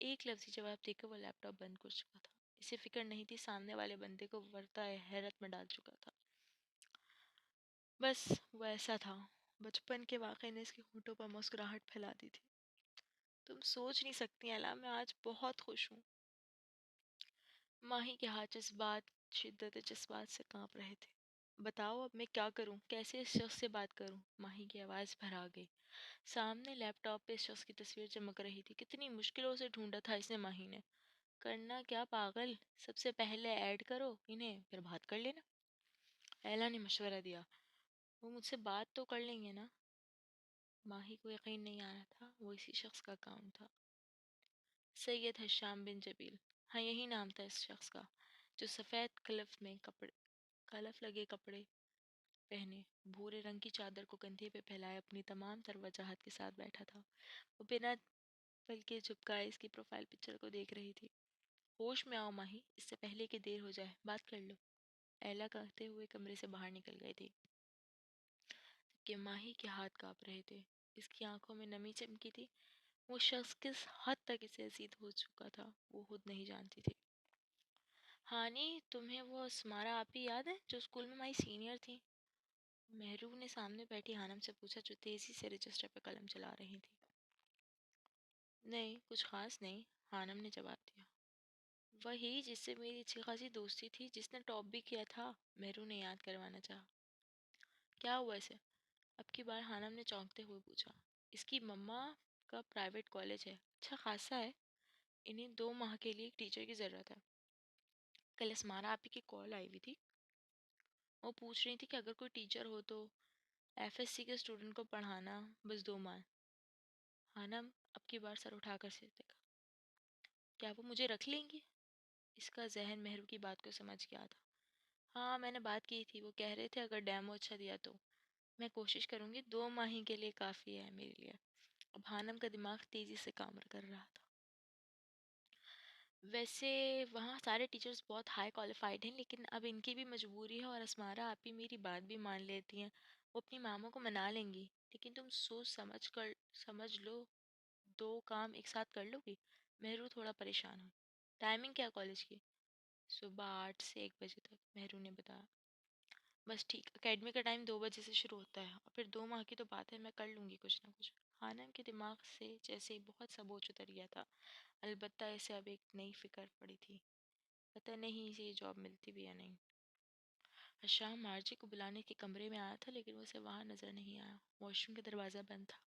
ایک لفظی جواب دے کر وہ لیپ ٹاپ بند کر چکا تھا۔ اسے فکر نہیں تھی سامنے والے بندے کو ورطہ حیرت میں ڈال چکا تھا۔ بس وہ ایسا تھا، بچپن کے واقعے نے اس کے ہونٹوں پر مسکراہٹ پھیلا دی تھی۔ تم سوچ نہیں سکتی الا، میں آج بہت خوش ہوں۔ ماہی کے ہاتھ جذبات شدت جذبات سے کانپ رہے تھے۔ بتاؤ اب میں کیا کروں، کیسے اس شخص سے بات کروں؟ ماہی کی آواز بھرا گئی۔ سامنے لیپ ٹاپ پہ اس شخص کی تصویر چمک رہی تھی۔ کتنی مشکلوں سے ڈھونڈا تھا اس نے ماہی نے۔ کرنا کیا پاگل، سب سے پہلے ایڈ کرو انہیں، پھر بات کر لینا۔ ایلا نے مشورہ دیا۔ وہ مجھ سے بات تو کر لیں گے نا؟ ماہی کو یقین نہیں آ رہا تھا وہ اسی شخص کا کام تھا۔ سید حشام بن جبیل، ہاں یہی نام تھا اس شخص کا، جو سفید کلف لگے کپڑے پہنے، بھورے رنگ کی چادر کو کندھے پہ پھیلائے اپنی تمام تر وجاہت کے ساتھ بیٹھا تھا۔ وہ بنا بلکہ جھپکائے اس کی پروفائل پکچر کو دیکھ رہی تھی۔ ہوش میں آؤ ماہی، اس سے پہلے کہ دیر ہو جائے، بات کر لو۔ ایلا کہتے ہوئے کمرے سے باہر نکل گئی تھی کہ ماہی کے ہاتھ کانپ رہے تھے، اس کی آنکھوں میں نمی چمکی تھی۔ وہ شخص کس حد تک اسے عزیز ہو چکا تھا وہ خود نہیں جانتی تھی۔ ہانی، تمہیں وہ اسمارا آپی یاد ہے جو اسکول میں ہماری سینئر تھی؟ محروب نے سامنے بیٹھی ہانم سے پوچھا جو تیزی سے رجسٹر پہ قلم چلا رہی تھی۔ نہیں کچھ خاص نہیں، ہانم نے جواب دیا۔ وہی جس سے میری اچھی خاصی دوستی تھی، جس نے ٹاپ بھی کیا تھا، مہرو نے یاد کروانا چاہا۔ کیا ہوا اسے؟ اب کی بار ہانم نے چونکتے ہوئے پوچھا۔ اس کی مما کا پرائیویٹ کالج ہے، اچھا خاصا ہے، انہیں 2 ماہ کے لیے ایک ٹیچر کی ضرورت ہے۔ کل اسمارا آپی کی کال آئی ہوئی تھی، وہ پوچھ رہی تھی کہ اگر کوئی ٹیچر ہو تو ایف ایس سی کے اسٹوڈنٹ کو پڑھانا، بس 2 ماہ۔ ہانم اب کی بار سر اٹھا کر سے دیکھا۔ کیا وہ مجھے رکھ لیں گی؟ اس کا ذہن مہرو کی بات کو سمجھ گیا تھا۔ ہاں میں نے بات کی تھی، وہ کہہ رہے تھے اگر ڈیمو اچھا دیا تو میں کوشش کروں گی، 2 ماہ ہی کے لیے کافی ہے میرے لیے۔ اب ہانم کا دماغ تیزی سے کام کر رہا تھا۔ ویسے وہاں سارے ٹیچرز بہت ہائی کوالیفائڈ ہیں، لیکن اب ان کی بھی مجبوری ہے، اور اسمارا آپ ہی میری بات بھی مان لیتی ہیں، وہ اپنی ماموں کو منا لیں گی، لیکن تم سوچ سمجھ لو 2 کام ایک ساتھ کر لو گی؟ مہرو تھوڑا پریشان ہو۔ ٹائمنگ کیا کالج کی؟ صبح 8 سے 1 بجے تک، مہرو نے بتایا۔ بس ٹھیک، اکیڈمی کا ٹائم 2 بجے سے شروع ہوتا ہے، اور پھر 2 ماہ کی تو بات ہے، میں کر لوں گی کچھ نہ کچھ۔ خانم کے دماغ سے جیسے بہت سا بوجھ اتر گیا تھا، البتہ اسے اب ایک نئی فکر پڑی تھی، پتہ نہیں اسے یہ جاب ملتی بھی یا نہیں۔ شام مارجی کو بلانے کے کمرے میں آیا تھا، لیکن وہ اسے وہاں نظر نہیں آیا۔ واش روم کا دروازہ بند تھا،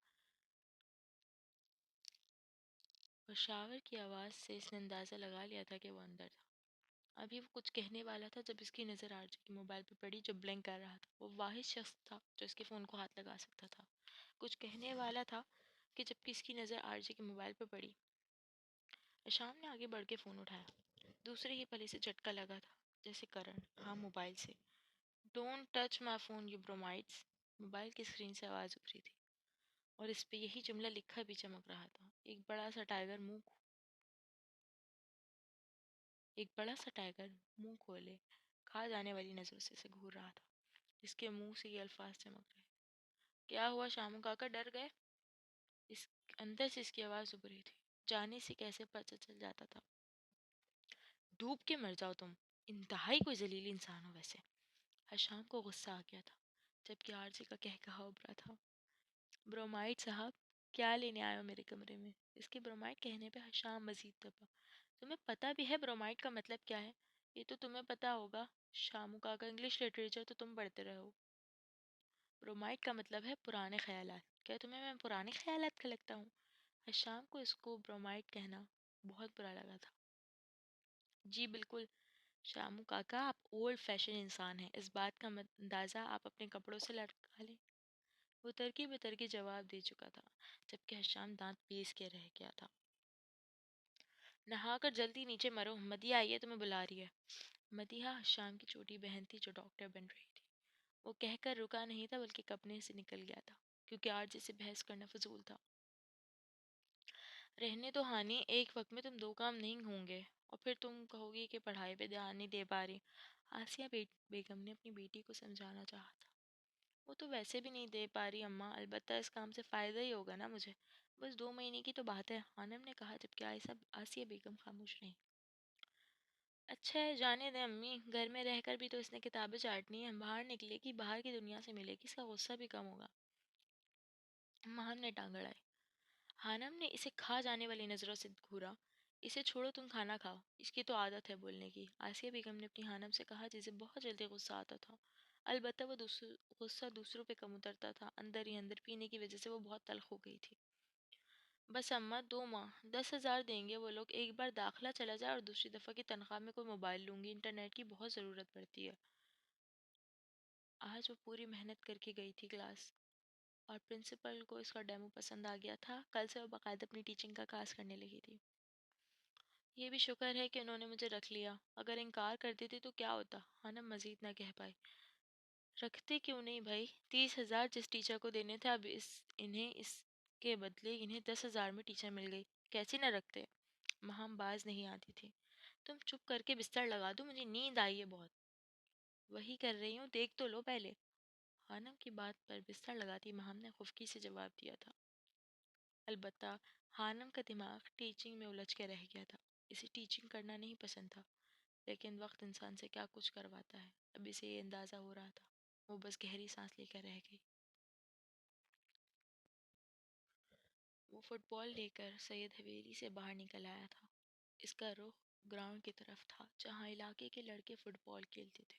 اور شاور کی آواز سے اس نے اندازہ لگا لیا تھا کہ وہ اندر تھا۔ ابھی وہ کچھ کہنے والا تھا جب اس کی نظر آرجی کے موبائل پہ پڑی جو بلنک کر رہا تھا۔ وہ واحد شخص تھا جو اس کے فون کو ہاتھ لگا سکتا تھا۔ کچھ کہنے والا تھا کہ جب اس کی نظر آرجی کے موبائل پہ پڑی، شام نے آگے بڑھ کے فون اٹھایا۔ دوسرے ہی پل سے جھٹکا لگا تھا جیسے کرنٹ۔ ہاں موبائل سے۔ Don't touch my phone you bromides. Mobile کی اسکرین سے آواز ابھری تھی، اور اس پہ یہی جملہ لکھا بھی چمک رہا تھا۔ ایک بڑا سا ٹائیگر منہ کھولے کھا جانے والی نظروں سے اسے گھور رہا تھا، جس کے منہ سے یہ الفاظ چمک رہے۔ کیا ہوا شامو کاکا، ڈر گئے؟ اس اندر سے اس کی آواز ابھری تھی، جانے سے کیسے پتہ چل جاتا تھا؟ ڈوب کے مر جاؤ تم، انتہائی کوئی ذلیل انسان ہو ویسے۔ حشام کو غصہ آ گیا تھا، جبکہ آرزی کا کہا ابھرا تھا۔ برومائڈ صاحب، کیا لینے آئے ہو میرے کمرے میں؟ اس کے برومائڈ کہنے پہ حشام مزید دبا۔ تمہیں پتہ بھی ہے برومائڈ کا مطلب کیا ہے؟ یہ تو تمہیں پتہ ہوگا، شامو کاکا، انگلش لٹریچر تو تم پڑھتے رہو۔ برومائڈ کا مطلب ہے پرانے خیالات۔ کیا تمہیں میں پرانے خیالات کا لگتا ہوں؟ حشام کو اس کو برومائڈ کہنا بہت برا لگا تھا۔ جی بالکل شامو کاکا، آپ اولڈ فیشن انسان ہیں، اس بات کا اندازہ آپ اپنے کپڑوں سے لگا لیں۔ وہ ترکی بے ترکی جواب دے چکا تھا، جبکہ حشام دانت پیس کے رہ گیا تھا۔ نہا کر جلدی نیچے مرو، مدیحہ آئی ہے تمہیں بلا رہی ہے۔ مدیحہ حشام کی چھوٹی بہن تھی جو ڈاکٹر بن رہی تھی۔ وہ کہہ کر رکا نہیں تھا بلکہ کپنے سے نکل گیا تھا، کیونکہ آج جیسے بحث کرنا فضول تھا۔ رہنے تو ہانی، ایک وقت میں تم 2 کام نہیں ہوں گے، اور پھر تم کہو گی کہ پڑھائی پہ دھیان نہیں دے پا رہی۔ آسیہ بیگم نے اپنی بیٹی کو سمجھانا چاہا تھا۔ وہ تو ویسے بھی نہیں دے پا رہی اماں، البتہ اس کام سے فائدہ ہی ہوگا نا مجھے، بس 2 مہینے کی تو بات ہے، خانم نے کہا، جبکہ آسیہ بیگم خاموش رہیں۔ اچھا ہے، جانے دیں امی، گھر میں رہ کر بھی تو اس نے کتابیں چاٹنی ہیں، باہر نکلے گی، باہر کی دنیا سے ملے گی، اس کا غصہ بھی کم ہوگا۔ ماہم نے ٹانگ اڑائی۔ حانم نے اسے کھا جانے والی نظروں سے گھورا۔ اسے چھوڑو، تم کھانا کھاؤ، اس کی تو عادت ہے بولنے کی، آسیہ بیگم نے اپنی حانم سے کہا، جسے بہت جلدی غصہ آتا تھا، البتہ وہ غصہ دوسروں پہ کم اترتا تھا، اندر ہی اندر پینے کی وجہ سے وہ بہت تلخ ہو گئی تھی۔ بس اماں، 2 ماہ، 10,000 دیں گے وہ لوگ، ایک بار داخلہ چلا جائے اور دوسری دفعہ کی تنخواہ میں کوئی موبائل لوں گی، انٹرنیٹ کی بہت ضرورت پڑتی ہے۔ آج وہ پوری محنت کر کے گئی تھی کلاس، اور پرنسپل کو اس کا ڈیمو پسند آ گیا تھا، کل سے وہ باقاعدہ اپنی ٹیچنگ کا کلاس کرنے لگی تھی۔ یہ بھی شکر ہے کہ انہوں نے مجھے رکھ لیا، اگر انکار کر دیتی تو کیا ہوتا، حنم مزید نہ کہہ پائی۔ رکھتے کیوں نہیں بھائی، 30,000 جس ٹیچر کو دینے تھے، اب اس کے بدلے انہیں 10,000 میں ٹیچر مل گئی، کیسے نہ رکھتے۔ مہام باز نہیں آتی تھی۔ تم چپ کر کے بستر لگا دو، مجھے نیند آئی ہے بہت۔ وہی کر رہی ہوں، دیکھ تو لو پہلے۔ خانم کی بات پر بستر لگاتی مہام نے خفکی سے جواب دیا تھا۔ البتہ خانم کا دماغ ٹیچنگ میں الجھ کے رہ گیا تھا، اسے ٹیچنگ کرنا نہیں پسند تھا، لیکن وقت انسان سے کیا کچھ کرواتا ہے، اب اسے یہ اندازہ ہو رہا تھا۔ وہ بس گہری سانس لے کر رہ گئی۔ وہ فٹ بال لے کر سید حویلی سے باہر نکل آیا تھا۔ اس کا رخ گراؤنڈ کی طرف تھا، جہاں علاقے کے لڑکے فٹ بال کھیلتے تھے۔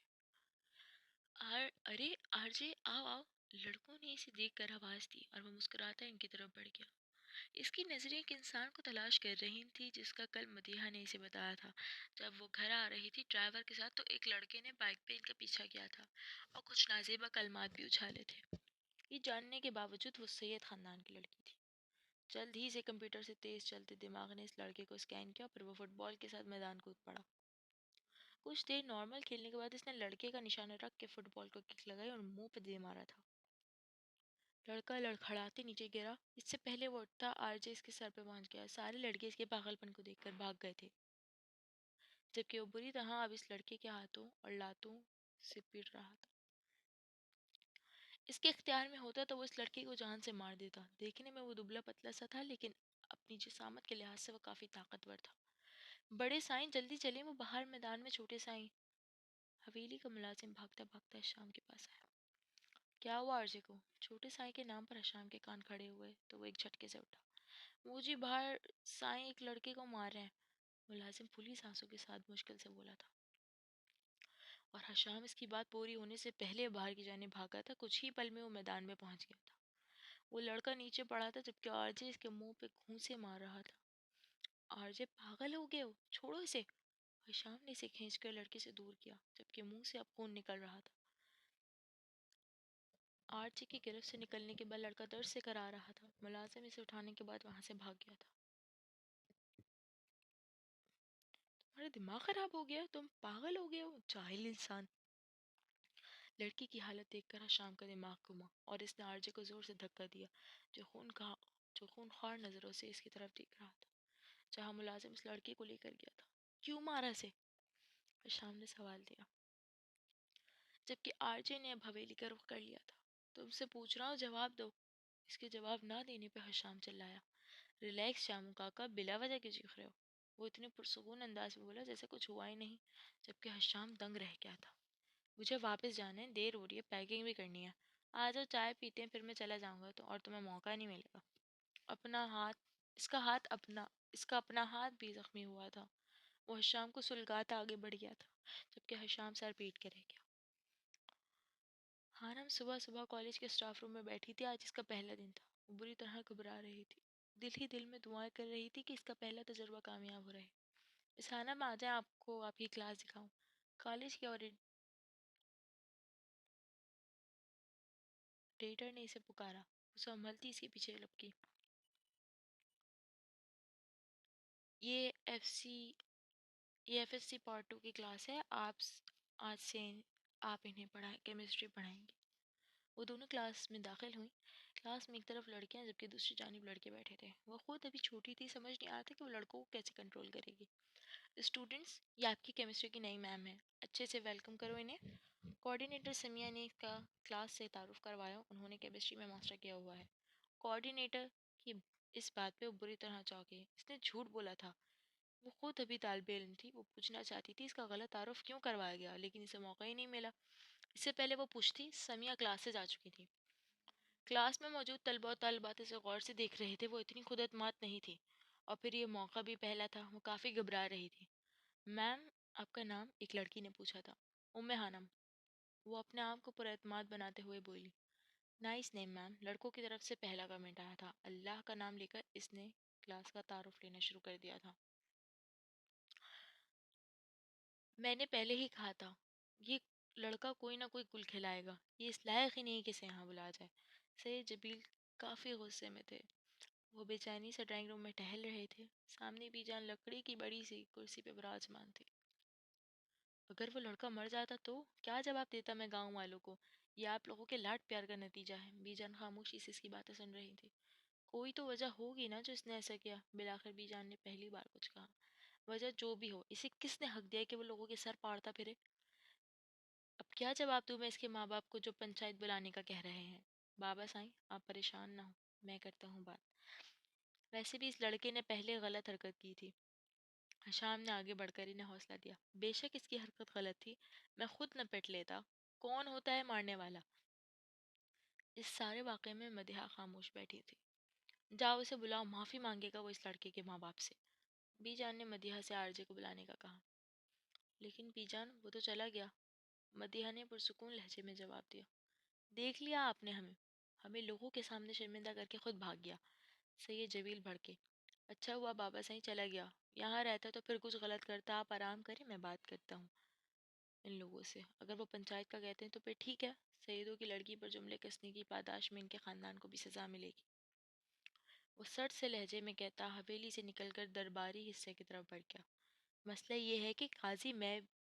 ارے آرجے، آؤ آؤ، لڑکوں نے اسے دیکھ کر آواز دی اور وہ مسکراتا ان کی طرف بڑھ گیا۔ اس کی نظریں ایک انسان کو تلاش کر رہی تھی جس کا کل مدیحہ نے اسے بتایا تھا۔ جب وہ گھر آ رہی تھی ڈرائیور کے ساتھ، تو ایک لڑکے نے بائک پہ ان کا پیچھا کیا تھا اور کچھ نازیبہ کلمات بھی اچھالے تھے۔ یہ جاننے کے باوجود وہ سید خاندان کی لڑکی تھی۔ جلد ہی سے کمپیوٹر سے تیز چلتے دماغ نے اس لڑکے کو اسکین کیا، پھر وہ فٹ بال کے ساتھ میدان کود پڑا۔ کچھ دیر نارمل کھیلنے کے بعد اس نے لڑکے کا نشانہ رکھ کے فٹ بال کو کک لگائی اور منہ پہ دے مارا تھا۔ لڑکا لڑکھڑاتے نیچے گرا۔ اس سے پہلے وہ اٹھتا، آرجے اس کے سر پہ پہنچ گیا۔ سارے لڑکے اس کے پاگل پن کو دیکھ کر بھاگ گئے تھے، جبکہ وہ بری طرح اب اس لڑکے کے ہاتھوں اور لاتوں سے پیٹ رہا تھا۔ اس کے اختیار میں ہوتا تو وہ اس لڑکے کو جان سے مار دیتا۔ دیکھنے میں وہ دبلا پتلا سا تھا، لیکن اپنی جسامت کے لحاظ سے وہ کافی طاقتور تھا۔ بڑے سائیں جلدی چلیں، وہ باہر میدان میں چھوٹے سائیں۔ حویلی کا ملازم بھاگتا بھاگتا شام کے پاس آیا۔ کیا ہوا آرجے کو؟ چھوٹے سائیں کے نام پر حشام کے کان کھڑے ہوئے تو وہ ایک جھٹکے سے اٹھا۔ وہ جی باہر سائیں ایک لڑکے کو مار رہے ہیں، ملازم پھولی سانسوں کے ساتھ مشکل سے بولا تھا، اور حشام اس کی بات پوری ہونے سے پہلے باہر کی جانب بھاگا تھا۔ کچھ ہی پل میں وہ میدان میں پہنچ گیا تھا۔ وہ لڑکا نیچے پڑا تھا، جبکہ آرجے اس کے منہ پہ گھونسے مار رہا تھا۔ آرجے پاگل ہو گئے ہو، چھوڑو اسے۔ حشام نے اسے کھینچ کر لڑکے سے دور کیا، جبکہ منہ سے اب خون نکل رہا تھا۔ آرچی کی گرفت سے نکلنے کے بعد لڑکا درد سے کرا رہا تھا۔ ملازم اسے اٹھانے کے بعد وہاں سے بھاگ گیا تھا۔ تمہارا دماغ خراب ہو گیا، تم پاگل ہو گئے ہو، جاہل انسان۔ لڑکی کی حالت دیکھ کر شام کا دماغ گھما اور اس نے آرجے کو زور سے دھکا دیا، جو خون خوار نظروں سے اس کی طرف دیکھ رہا تھا، جہاں ملازم اس لڑکی کو لے کر گیا تھا۔ کیوں مارا اسے؟ شام نے سوال دیا، جبکہ آرجے نے اب حویلی کا رخ کر لیا تھا۔ تم سے پوچھ رہا ہوں، جواب دو۔ اس کے جواب نہ دینے پہ حشام چلایا، ریلیکس شامو کاکا، بلا وجہ کیوں چیخ رہے ہو؟ وہ اتنے پرسکون انداز میں بولا جیسے کچھ ہوا ہی نہیں، جبکہ حشام دنگ رہ گیا تھا۔ مجھے واپس جانا ہے، دیر ہو رہی ہے، پیکنگ بھی کرنی ہے۔ آ جاؤ، چائے پیتے ہیں، پھر میں چلا جاؤں گا تو اور تمہیں موقع نہیں ملے گا۔ اپنا ہاتھ اس کا اپنا ہاتھ بھی زخمی ہوا تھا۔ وہ حشام کو سلگاتا آگے بڑھ گیا تھا، جبکہ حشام سر پیٹ کے رہ گیا۔ ہم صبح صبح کالج کے اسٹاف روم میں بیٹھی تھی، آج اس کا پہلا دن تھا۔ وہ بری طرح گھبرا رہی تھی، دل ہی دل میں دعائیں کر رہی تھی کہ اس کا پہلا تجربہ کامیاب ہو رہے۔ اس میں آ جائیں، آپ کو آپ کی کلاس دکھاؤں۔ کالج کے اوریٹر نے اسے پکارا۔ وہ سنبھلتی اس کے پیچھے لپکی۔ یہ ایف ایس سی پارٹ 2 کی کلاس ہے، آج سے آپ انہیں کیمسٹری پڑھائیں گے۔ وہ دونوں کلاس میں داخل ہوئیں۔ کلاس میں ایک طرف لڑکیاں جبکہ دوسری جانب لڑکے بیٹھے تھے۔ وہ خود ابھی چھوٹی تھی، سمجھ نہیں آتا کہ وہ لڑکوں کو کیسے کنٹرول کرے گی۔ اسٹوڈنٹس، یہ آپ کی کیمسٹری کی نئی میم ہے، اچھے سے ویلکم کرو انہیں۔ کوآرڈینیٹر سمیہ نے اس کا کلاس سے تعارف کروایا، انہوں نے کیمسٹری میں ماسٹر کیا ہوا ہے۔ کوآرڈینیٹر کی اس بات پہ وہ بری طرح چونکی، اس نے جھوٹ بولا تھا، وہ خود ابھی طالب علم تھی، وہ پوچھنا چاہتی تھی اس کا غلط تعارف کیوں کروایا گیا، لیکن اسے موقع ہی نہیں ملا۔ اس سے پہلے وہ پوچھتی، سمیہ کلاس سے جا چکی تھی۔ کلاس میں موجود طلبہ و طالبات اسے غور سے دیکھ رہے تھے، وہ اتنی خود اعتماد نہیں تھی، اور پھر یہ موقع بھی پہلا تھا، وہ کافی گھبرا رہی تھی۔ میم، آپ کا نام؟ ایک لڑکی نے پوچھا تھا۔ حنم، وہ اپنے آپ کو پر اعتماد بناتے ہوئے بولی۔ نائس نیم میم، لڑکوں کی طرف سے پہلا کمنٹ آیا تھا۔ اللہ کا نام لے کر اس نے کلاس کا تعارف لینا شروع کر دیا تھا۔ میں نے پہلے ہی کہا تھا، یہ لڑکا کوئی نہ کوئی گل کھلائے گا، یہ اس لائق ہی نہیں کہ اسے یہاں بلایا جائے۔ سید جبیل کافی غصے میں تھے، وہ بے چینی سے ڈرائنگ روم میں ٹہل رہے تھے، سامنے بی جان لکڑی کی بڑی سی کرسی پہ براجمان تھی۔ اگر وہ لڑکا مر جاتا تو کیا جواب دیتا میں گاؤں والوں کو؟ یہ آپ لوگوں کے لاڈ پیار کا نتیجہ ہے۔ بی جان خاموشی سے اس کی باتیں سن رہی تھی۔ کوئی تو وجہ ہوگی نا جو اس نے ایسا کیا، بالآخر بی جان نے پہلی بار کچھ کہا۔ وجہ جو بھی ہو، اسے کس نے حق دیا کہ وہ لوگوں کے سر پاڑتا پھرے؟ اب کیا جواب دوں میں اس کے ماں باپ کو جو پنچایت بلانے کا کہہ رہے ہیں؟ بابا سائیں، آپ پریشان نہ ہو، میں کرتا ہوں بات۔ ویسے بھی اس لڑکے نے پہلے غلط حرکت کی تھی۔ شام نے آگے بڑھ کر انہیں حوصلہ دیا۔ بے شک اس کی حرکت غلط تھی، میں خود نہ پٹ لیتا۔ کون ہوتا ہے مارنے والا؟ اس سارے واقعے میں مدیحہ خاموش بیٹھی تھی۔ جاؤ اسے بلاؤ، معافی مانگے گا وہ اس لڑکے کے ماں باپ سے۔ بی جان نے مدیحہ سے آرجے کو بلانے کا کہا۔ لیکن بی جان، وہ تو چلا گیا، مدیحہ نے پرسکون لہجے میں جواب دیا۔ دیکھ لیا آپ نے ہمیں، ہمیں لوگوں کے سامنے شرمندہ کر کے خود بھاگ گیا۔ سید جبیل بھڑکے۔ اچھا ہوا بابا صحیح چلا گیا، یہاں رہتا تو پھر کچھ غلط کرتا۔ آپ آرام کریں، میں بات کرتا ہوں ان لوگوں سے، اگر وہ پنچایت کا کہتے ہیں تو پھر ٹھیک ہے۔ سیدوں کی لڑکی پر جملے کسنے کی پاداش میں ان کے خاندان کو بھی سزا ملے گی، وہ سٹ سے لہجے میں کہتا حویلی سے نکل کر درباری حصے کی طرف بڑھ گیا۔ مسئلہ یہ ہے کہ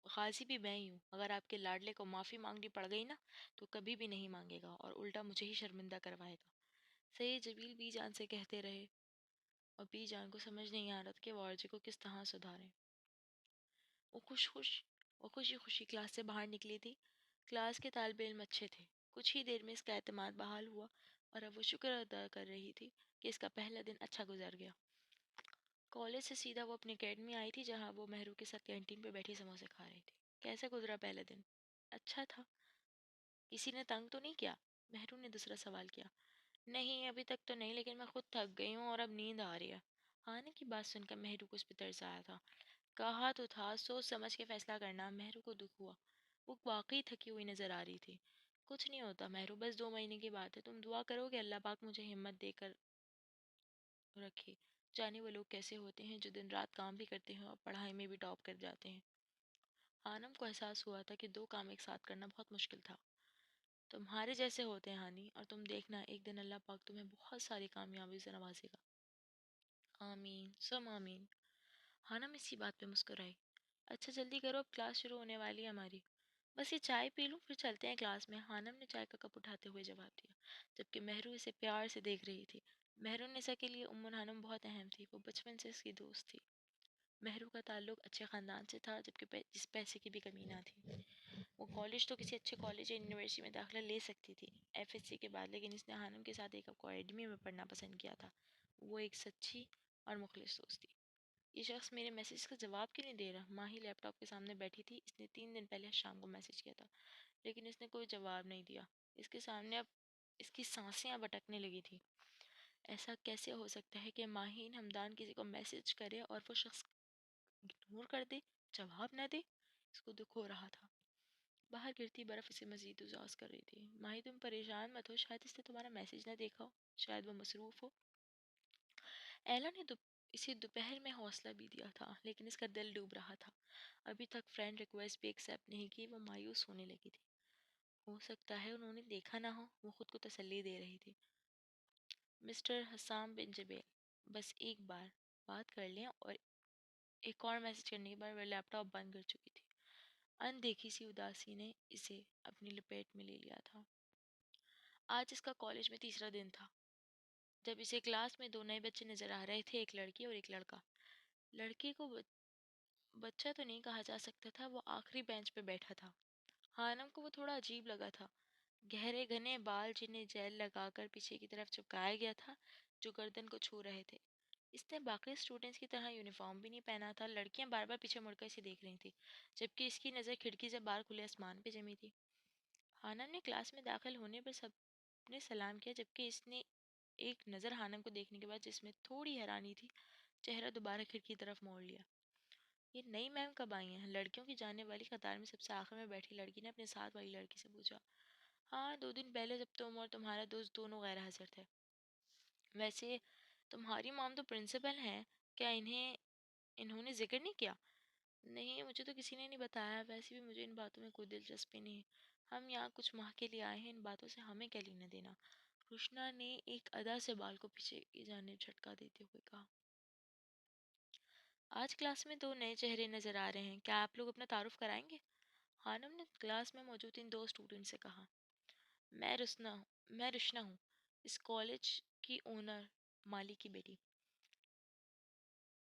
قاضی بھی میں ہی ہوں، اگر آپ کے لاڈلے کو معافی مانگنی پڑ گئی نا تو کبھی بھی نہیں مانگے گا اور الٹا مجھے ہی شرمندہ کروائے گا۔ سید جبیل بی جان سے کہتے رہے، اور بی جان کو سمجھ نہیں آ رہا تھا کہ وہ عارضی کو کس طرح سدھارے۔ وہ خوشی خوشی کلاس سے باہر نکلی تھی۔ کلاس کے طالب علم اچھے تھے، کچھ ہی دیر میں اس کا اعتماد بحال ہوا، اور اب وہ شکر ادا کر رہی تھی کہ اس کا پہلا دن اچھا گزر گیا۔ کالج سے سیدھا وہ اپنی اکیڈمی آئی تھی، جہاں وہ مہرو کے ساتھ کینٹین پہ بیٹھی سموسے کھا رہی تھی۔ کیسے گزرا پہلا دن؟ اچھا تھا۔ کسی نے تنگ تو نہیں کیا؟ مہرو نے دوسرا سوال کیا۔ نہیں، ابھی تک تو نہیں، لیکن میں خود تھک گئی ہوں اور اب نیند آ رہی ہے۔ آنے کی بات سن کر مہرو کو اس پہ ترس آیا تھا۔ کہا تو تھا سوچ سمجھ کے فیصلہ کرنا۔ مہرو کو دکھ ہوا، وہ واقعی تھکی ہوئی نظر آ رہی تھی۔ کچھ نہیں ہوتا مہرو، بس 2 مہینے کی بات ہے، تم دعا کرو کہ اللہ پاک مجھے ہمت دے کر رکھے۔ جانے وہ لوگ کیسے ہوتے ہیں جو دن رات کام بھی کرتے ہیں اور پڑھائی میں بھی ٹاپ کر جاتے ہیں۔ ہانم کو احساس ہوا تھا کہ 2 کام ایک ساتھ کرنا بہت مشکل تھا۔ تمہارے جیسے ہوتے ہیں ہانی، اور تم دیکھنا ایک دن اللہ پاک تمہیں بہت ساری کامیابی سے نوازے گا۔ آمین سم آمین۔ ہانم اسی بات پہ مسکرائی۔ اچھا جلدی کرو، اب کلاس شروع ہونے والی ہے ہماری۔ بس یہ چائے پی لوں پھر چلتے ہیں کلاس میں، ہانم نے چائے کا کپ اٹھاتے ہوئے جواب دیا، جبکہ مہرو اسے پیار سے دیکھ رہی تھی۔ مہرو نسا کے لیے ہانم بہت اہم تھی، وہ بچپن سے اس کی دوست تھی۔ مہرو کا تعلق اچھے خاندان سے تھا، جبکہ جس پیسے کی بھی کمی نہ تھی۔ وہ کالج تو کسی اچھے کالج یا یونیورسٹی میں داخلہ لے سکتی تھی FSC کے بعد، لیکن اس نے ہانم کے ساتھ ایک اکیڈمی میں پڑھنا پسند کیا تھا۔ وہ ایک سچی اور مخلص دوست تھی۔ یہ شخص میرے میسج کا جواب کیوں نہیں دے رہا؟ ماہی لیپ ٹاپ کے سامنے بیٹھی تھی، اس نے 3 دن پہلے شام کو میسج کیا تھا، لیکن اس نے کوئی جواب نہیں دیا۔ اس کے سامنے اب اس کی سانسیں اب اٹکنے لگی تھی۔ ایسا کیسے ہو سکتا ہے کہ ماہین ہمدان کسی کو میسج کرے اور وہ شخص اگنور کر دے، جواب نہ دے؟ اس کو دکھ ہو رہا تھا۔ باہر گرتی برف اسے مزید اداس کر رہی تھی۔ ماہی تم پریشان مت ہو، شاید اس نے تمہارا میسج نہ دیکھا ہو، شاید وہ مصروف ہو۔ ایلا نے اسے دوپہر میں حوصلہ بھی دیا تھا، لیکن اس کا دل ڈوب رہا تھا۔ ابھی تک فرینڈ ریکویسٹ بھی ایکسیپٹ نہیں کی، وہ مایوس ہونے لگی تھی۔ ہو سکتا ہے انہوں نے دیکھا نہ ہو، وہ خود کو تسلی دے رہی تھی۔ مسٹر حسام بن جبیل، بس ایک بار بات کر لیں، اور ایک اور میسج کرنے کے بعد وہ لیپ ٹاپ بند کر چکی تھی۔ اندیکھی سی اداسی نے اسے اپنی لپیٹ میں لے لیا تھا۔ آج اس کا کالج میں تیسرا دن تھا، جب اسے کلاس میں 2 نئے بچے نظر آ رہے تھے، ایک لڑکی اور ایک لڑکا۔ لڑکی کو بچہ تو نہیں کہا جا سکتا تھا، وہ آخری بینچ پہ بیٹھا تھا، ہانم کو وہ تھوڑا عجیب لگا تھا. گہرے گھنے بال جنہیں جیل لگا کر پیچھے کی طرف چپکایا گیا تھا جو گردن کو چھو رہے تھے. اس نے باقی اسٹوڈنٹس کی طرح یونیفارم بھی نہیں پہنا تھا. لڑکیاں بار بار پیچھے مڑ کر اسے دیکھ رہی تھیں جبکہ اس کی نظر کھڑکی سے باہر کھلے آسمان پہ جمی تھی. ہانم نے کلاس میں داخل ہونے پر سب نے سلام کیا جبکہ اس نے ایک نظر ہانم کو دیکھنے کے بعد جس میں تھوڑی حیرانی تھی چہرہ دوبارہ کھڑکی کی طرف موڑ لیا. یہ نئی میم کب آئی ہیں؟ لڑکیوں کی جانے والی قطار میں سب سے آخر میں بیٹھی لڑکی نے اپنے ساتھ والی لڑکی سے پوچھا. ہاں 2 دن پہلے جب تم اور تمہارا دوست دونوں غیر حاضر تھے. ویسے تمہاری مام تو پرنسپل ہیں, کیا انہوں نے ذکر نہیں کیا؟ نہیں مجھے تو کسی نے نہیں بتایا. ویسے بھی مجھے ان باتوں میں کوئی دلچسپی نہیں. ہم یہاں کچھ ماہ کے لیے آئے ہیں, ان باتوں سے ہمیں کیا لینا دینا. روشنا نے ایک ادا سے بال کو پیچھے کی جانب جھٹکا دیتے ہوئے کہا. آج کلاس میں 2 نئے چہرے نظر آ رہے ہیں, کیا آپ لوگ اپنا تعارف کرائیں گے؟ ہانم نے کلاس میں موجود ان 2 اسٹوڈنٹ سے کہا. میں رشنا ہوں, اس کالج کی اونر مالی کی بیٹی.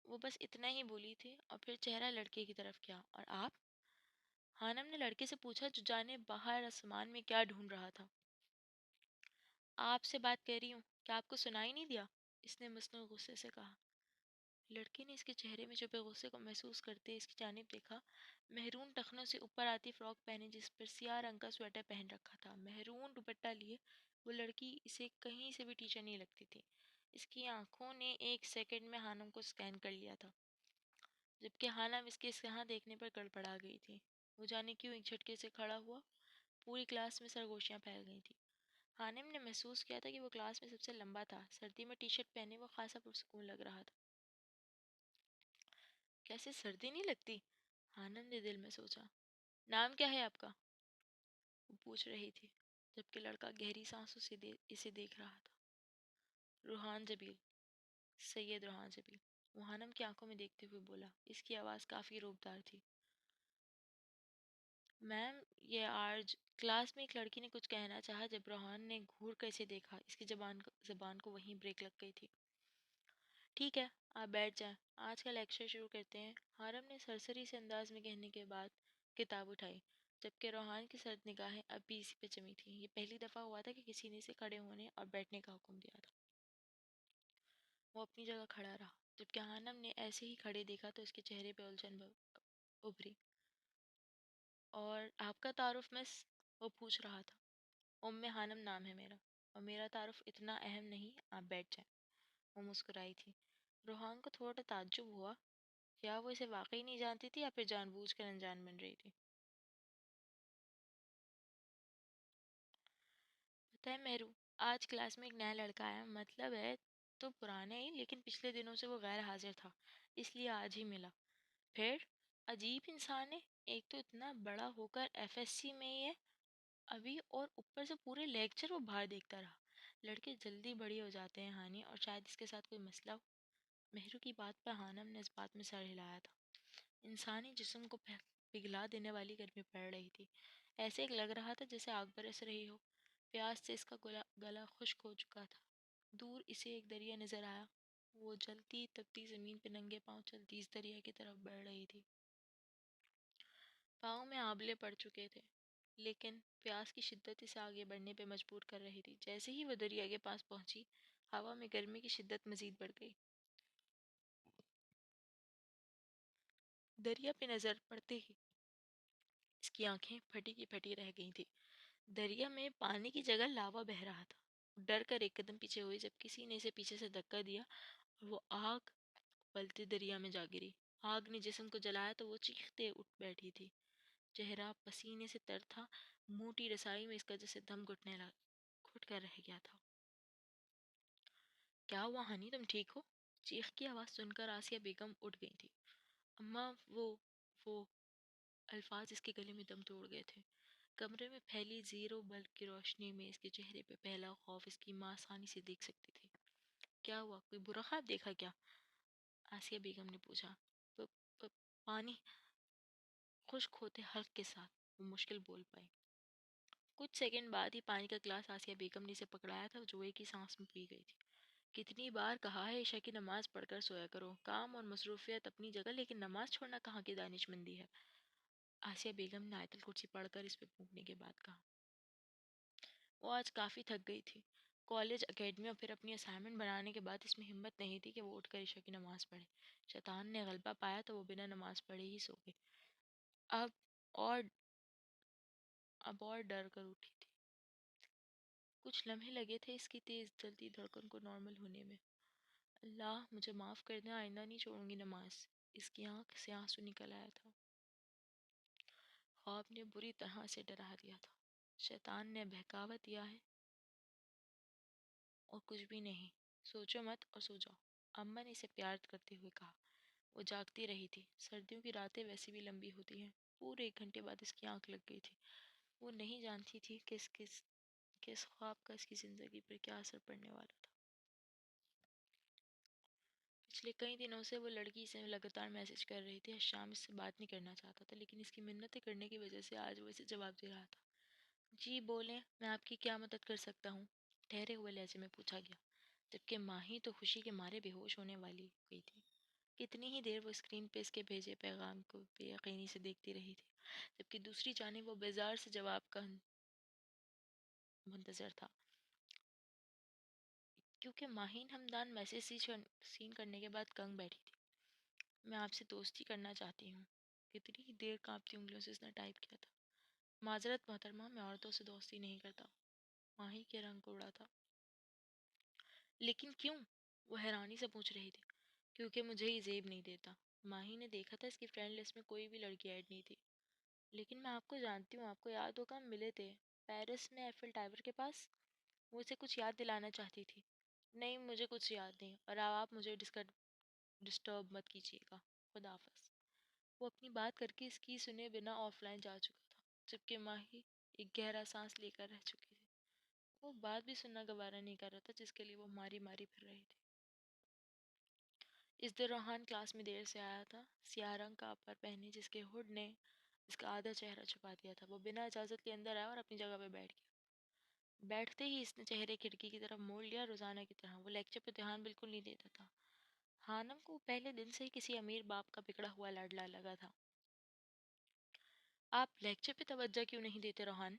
وہ بس اتنا ہی بولی تھی اور پھر چہرہ لڑکے کی طرف کیا. اور آپ؟ ہانم نے لڑکے سے پوچھا جو جانے باہر آسمان میں کیا ڈھونڈ رہا تھا. آپ سے بات کر رہی ہوں, کیا آپ کو سنائی نہیں دیا؟ اس نے مصنوعی غصے سے کہا. لڑکے نے اس کے چہرے میں چھپے غصے کو محسوس کرتے اس کی جانب دیکھا. مہرون ٹخنوں سے اوپر آتی فراک پہنے جس پر سیاہ رنگ کا سویٹر پہن رکھا تھا, مہرون دوپٹہ لیے وہ لڑکی اسے کہیں سے بھی ٹیچر نہیں لگتی تھی. اس کی آنکھوں نے ایک سیکنڈ میں ہانم کو سکین کر لیا تھا جبکہ ہانم اس کے یہاں دیکھنے پر گڑبڑا گئی تھی. وہ جانے کیوں ایک جھٹکے سے کھڑا ہوا. پوری کلاس میں سرگوشیاں پھیل گئی تھیں. ہانم نے محسوس کیا تھا کہ وہ کلاس میں سب سے لمبا تھا. سردی میں ٹی شرٹ پہنے وہ خاصا پرسکون لگ رہا تھا. کیسے سردی نہیں لگتی؟ ہانم نے دل میں سوچا. نام کیا ہے آپ کا؟ وہ پوچھ رہی تھی جبکہ لڑکا گہری سانسوں سے اسے دیکھ رہا تھا. روحان جبیل, سید روحان جبیل. وہ ہانم کی آنکھوں میں دیکھتے ہوئے بولا. اس کی آواز کافی روبدار تھی. میم یہ آج کلاس میں ایک لڑکی نے کچھ کہنا چاہا جب روحان نے گھور کر اسے دیکھا. اس کی زبان کو وہیں بریک لگ گئی تھی. ٹھیک ہے آپ بیٹھ جائیں, آج کا لیکچر شروع کرتے ہیں. ہارم نے سرسری سے انداز میں کہنے کے بعد کتاب اٹھائی جبکہ روحان کی سرد نگاہیں اب بھی اسی پہ جمی تھیں. یہ پہلی دفعہ ہوا تھا کہ کسی نے اسے کھڑے ہونے اور بیٹھنے کا حکم دیا تھا. وہ اپنی جگہ کھڑا رہا جبکہ ہانم نے ایسے ہی کھڑے دیکھا تو اس کے چہرے پہ الجھن ابھری. اور آپ کا تعارف مس؟ وہ پوچھ رہا تھا. ہانم نام ہے میرا, اور میرا تعارف اتنا اہم نہیں, آپ بیٹھ جائیں. وہ مسکرائی تھی. روحان کو تھوڑا تعجب ہوا. کیا وہ اسے واقعی نہیں جانتی تھی یا پھر جان بوجھ کر انجان بن رہی تھی؟ پتہ ہے مہرو, آج کلاس میں ایک نیا لڑکا آیا, مطلب ہے تو پرانے ہی لیکن پچھلے دنوں سے وہ غیر حاضر تھا اس لیے آج ہی ملا. پھر عجیب انسان ہے, ایک تو اتنا بڑا ہو کر ایف ایس سی میں ہی ہے ابھی, اور اوپر سے پورے لیکچر وہ باہر دیکھتا رہا. لڑکے جلدی بڑے ہو جاتے ہیں ہانی, اور شاید اس کے ساتھ کوئی مسئلہ ہو. مہرو کی بات پر ہانم نے اس بات میں سر ہلایا تھا. انسانی جسم کو پگھلا دینے والی گرمی پڑ رہی تھی. ایسے ایک لگ رہا تھا جیسے آگ برس رہی ہو. پیاس سے اس کا گلا خشک ہو چکا تھا. دور اسے ایک دریا نظر آیا. وہ جلتی تپتی زمین پہ ننگے پاؤں چلتی اس دریا کی طرف بڑھ رہی تھی. پاؤں میں آبلے پڑ چکے تھے لیکن پیاس کی شدت اسے آگے بڑھنے پہ مجبور کر رہی تھی. جیسے ہی وہ دریا کے پاس پہنچی ہوا میں گرمی کی شدت مزید بڑھ گئی. دریا پہ نظر پڑتے ہی اس کی آنکھیں پھٹی کی پھٹی رہ گئی تھی. دریا میں پانی کی جگہ لاوا بہہ رہا تھا. ڈر کر ایک قدم پیچھے ہوئی جب کسی نے اسے پیچھے سے دھکا دیا اور وہ آگ پلتے دریا میں جا گری. آگ نے جسم کو جلایا تو وہ چیختے اٹھ بیٹھی تھی. چہرہ پسینے سے تر تھا. موٹی رسائی میں اس کا جیسے دم گھٹ کر رہ گیا تھا. کیا ہوا ہانی, تم ٹھیک ہو؟ چیخ کی آواز سن کر آسیہ بیگم اٹھ گئی تھی. اماں وہ الفاظ اس کے گلے میں دم توڑ گئے تھے. کمرے میں پھیلی زیرو بلب کی روشنی میں اس کے چہرے پہ پہلا خوف اس کی ماں آسانی سے دیکھ سکتی تھی. کیا ہوا, کوئی برا خواب دیکھا کیا؟ آسیہ بیگم نے پوچھا. پانی خشک ہوتے حلق کے ساتھ وہ مشکل بول پائی. کچھ سیکنڈ بعد ہی پانی کا گلاس آسیہ بیگم نے اسے پکڑایا تھا, جو ایک ہی سانس میں پی گئی تھی. کتنی بار کہا ہے عشاء کی نماز پڑھ کر سویا کرو. کام اور مصروفیت اپنی جگہ لیکن نماز چھوڑنا کہاں کی دانش مندی ہے. آسیہ بیگم نے آیت الکرسی پڑھ کر اس پہ پھونکنے کے بعد کہا۔ وہ آج کافی تھک گئی تھی۔ کالج، اکیڈمی اور پھر اپنی اسائنمنٹ بنانے کے بعد اس میں ہمت نہیں تھی کہ وہ اٹھ کر عشاء کی نماز پڑھے۔ شیطان نے غلبہ پایا تو وہ بنا نماز پڑھے ہی سو گئی۔ اب اور ڈر کر اٹھی تھی۔ کچھ لمحے لگے تھے اس کی تیز چلتی دھڑکن کو نارمل ہونے میں۔ اللہ مجھے معاف کر دے، آئندہ نہیں چھوڑوں گی نماز۔ اس کی آنکھ سے آنسو نکل آیا تھا۔ خواب نے بری طرح سے ڈرا دیا تھا۔ شیطان نے بہکاوا دیا ہے اور کچھ بھی نہیں۔ سوچو مت اور سو جاؤ، اماں نے اسے پیار کرتے ہوئے کہا۔ وہ جاگتی رہی تھی۔ سردیوں کی راتیں ویسے بھی لمبی ہوتی ہیں۔ پورے 1 گھنٹے بعد اس کی آنکھ لگ گئی تھی۔ وہ نہیں جانتی تھی کہ اس خواب کا اس کی زندگی پر کیا اثر پڑنے والا تھا۔ پچھلے کئی دنوں سے وہ لڑکی اسے لگاتار میسج کر رہی تھی۔ شام اس سے بات نہیں کرنا چاہتا تھا، لیکن اس کی منتیں کرنے کی وجہ سے آج وہ اسے جواب دے رہا تھا۔ جی بولیں، میں آپ کی کیا مدد کر سکتا ہوں؟ ٹھہرے ہوئے لہجے میں پوچھا گیا، جبکہ ماہی تو خوشی کے مارے بے ہوش ہونے والی گئی تھی۔ کتنی ہی دیر وہ اسکرین پہ اس کے بھیجے پیغام کو بے یقینی سے دیکھتی رہی تھی، جبکہ دوسری جانب وہ بیزار سے جواب کا منتظر تھا، کیونکہ ماہین ہمدان میسج سین کرنے کے بعد کنگ بیٹھی تھی۔ میں آپ سے دوستی کرنا چاہتی ہوں۔ کتنی ہی دیر کانپتی انگلیوں سے اس نے ٹائپ کیا تھا۔ معذرت محترمہ، میں عورتوں سے دوستی نہیں کرتا۔ ماہی کے رنگ کو اڑا تھا۔ لیکن کیوں؟ وہ حیرانی سے پوچھ رہی تھی۔ کیونکہ مجھے یہ زیب نہیں دیتا۔ ماہی نے دیکھا تھا اس کی فرینڈ لسٹ میں کوئی بھی لڑکی ایڈ نہیں تھی۔ لیکن میں آپ کو جانتی ہوں، آپ کو یاد ہوگا ہم ملے تھے پیرس میں ایفل ٹاور کے پاس۔ وہ اسے کچھ یاد دلانا چاہتی تھی۔ نہیں، مجھے کچھ یاد نہیں، اور آپ مجھے ڈسٹرب مت کیجیے گا۔ خدا حافظ۔ وہ اپنی بات کر کے اس کی سنے بنا آف لائن جا چکا تھا، جبکہ ماہی ایک گہرا سانس لے کر رہ چکی تھی۔ وہ بات بھی سننا گوارا نہیں کر رہا تھا جس کے لیے وہ ماری ماری پھر رہی تھی۔ اس دوران کلاس میں دیر سے آیا تھا، سیاہ رنگ کا اپر پہنے جس کے ہوڈ نے اس کا آدھا چہرہ چھپا دیا تھا۔ وہ بنا اجازت کے اندر آیا اور اپنی جگہ پہ بیٹھ گیا۔ بیٹھتے ہی اس نے چہرے کھڑکی کی طرف موڑ لیا۔ روزانہ کی طرح وہ لیکچر پہ دھیان بالکل نہیں دیتا تھا۔ خانم کو پہلے دن سے ہی کسی امیر باپ کا بگڑا ہوا لاڈلا لگا تھا۔ آپ لیکچر پہ توجہ کیوں نہیں دیتے روحان؟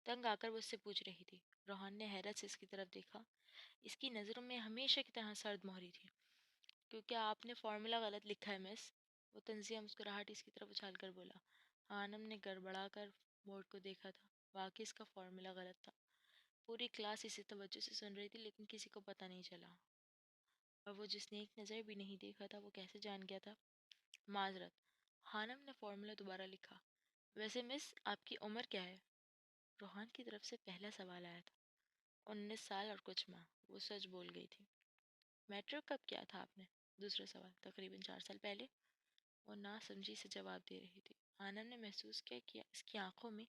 تنگ آ کر وہ اس سے پوچھ رہی تھی۔ روحان نے حیرت سے اس کی طرف دیکھا۔ اس کی نظروں میں ہمیشہ کی طرح سرد مہری تھی۔ کیونکہ آپ نے فارمولا غلط لکھا ہے مس۔ وہ طنزیہ مسکراہٹ اس کی طرف اچھال کر بولا۔ خانم نے گڑبڑا کر بورڈ کو دیکھا تھا۔ واقعی اس کا فارمولا غلط تھا۔ پوری کلاس اسے توجہ سے سن رہی تھی، لیکن کسی کو پتہ نہیں چلا، اور وہ جس نے ایک نظر بھی نہیں دیکھا تھا وہ کیسے جان گیا تھا؟ معذرت۔ خانم نے فارمولا دوبارہ لکھا۔ ویسے مس، آپ کی عمر کیا ہے؟ روحان کی طرف سے پہلا سوال آیا تھا۔ 19 سال اور کچھ ماہ۔ وہ سچ بول گئی تھی۔ میٹرک کب کیا تھا آپ نے؟ دوسرا سوال۔ تقریباً 4 سال پہلے۔ وہ نا سمجھی سے جواب دے رہی تھی۔ خانم نے محسوس کیا کہ اس کی آنکھوں میں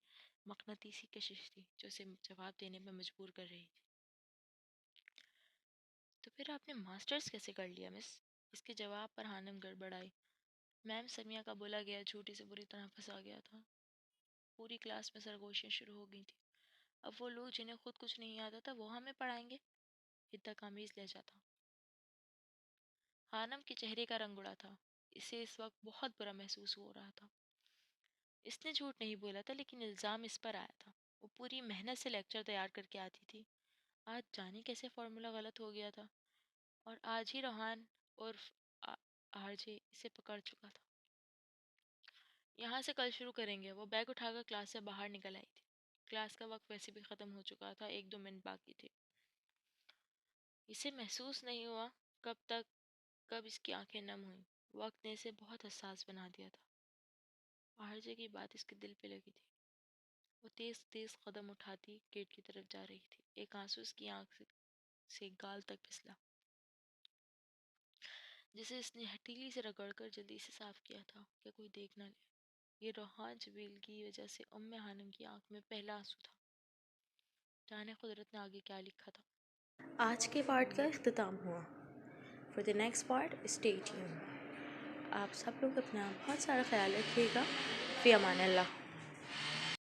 مقناطیسی کشش تھی جو اسے جواب دینے میں مجبور کر رہی تھی۔ تو پھر آپ نے ماسٹرز کیسے کر لیا مس؟ اس کے جواب پر خانم گڑبڑائی۔ میم، سمیہ کا بولا گیا جھوٹی سے بری طرح پھنسا گیا تھا۔ پوری کلاس میں سرگوشیاں شروع ہو گئی تھیں۔ اب وہ لوگ جنہیں خود کچھ نہیں آتا تھا وہ ہمیں پڑھائیں گے؟ ادّا لہجہ تھا۔ خانم کے چہرے کا رنگ اڑا تھا۔ اسے اس وقت بہت برا محسوس ہو رہا تھا۔ اس نے جھوٹ نہیں بولا تھا، لیکن الزام اس پر آیا تھا۔ وہ پوری محنت سے لیکچر تیار کر کے آتی تھی۔ آج جانے کیسے فارمولا غلط ہو گیا تھا، اور آج ہی روحان اور آرجے اسے پکڑ چکا تھا۔ یہاں سے کل شروع کریں گے۔ وہ بیگ اٹھا کر کلاس سے باہر نکل آئی تھی۔ کلاس کا وقت ویسے بھی ختم ہو چکا تھا، 1-2 منٹ باقی تھے۔ اسے محسوس نہیں ہوا کب اس کی آنکھیں نم ہوئیں۔ وقت نے اسے بہت حساس بنا دیا تھا۔ آرجے کی بات اس کے دل پہ لگی تھی۔ وہ تیز تیز قدم اٹھاتی گیٹ کی طرف جا رہی تھی۔ ایک آنسو اس کی آنکھ سے گال تک پھسلا، جسے اس نے ہتھیلی سے رگڑ کر جلدی سے صاف کیا تھا کہ کوئی دیکھ نہ لے۔ یہ روحان جبیل کی وجہ سے خانم کی آنکھ میں پہلا آنسو تھا۔ جانے قدرت نے آگے کیا لکھا تھا۔ آج کے پارٹ کا اختتام ہوا۔ For the next part stay tune. آپ سب لوگ اپنا بہت سارا خیال رکھیے گا۔ فی امان اللہ۔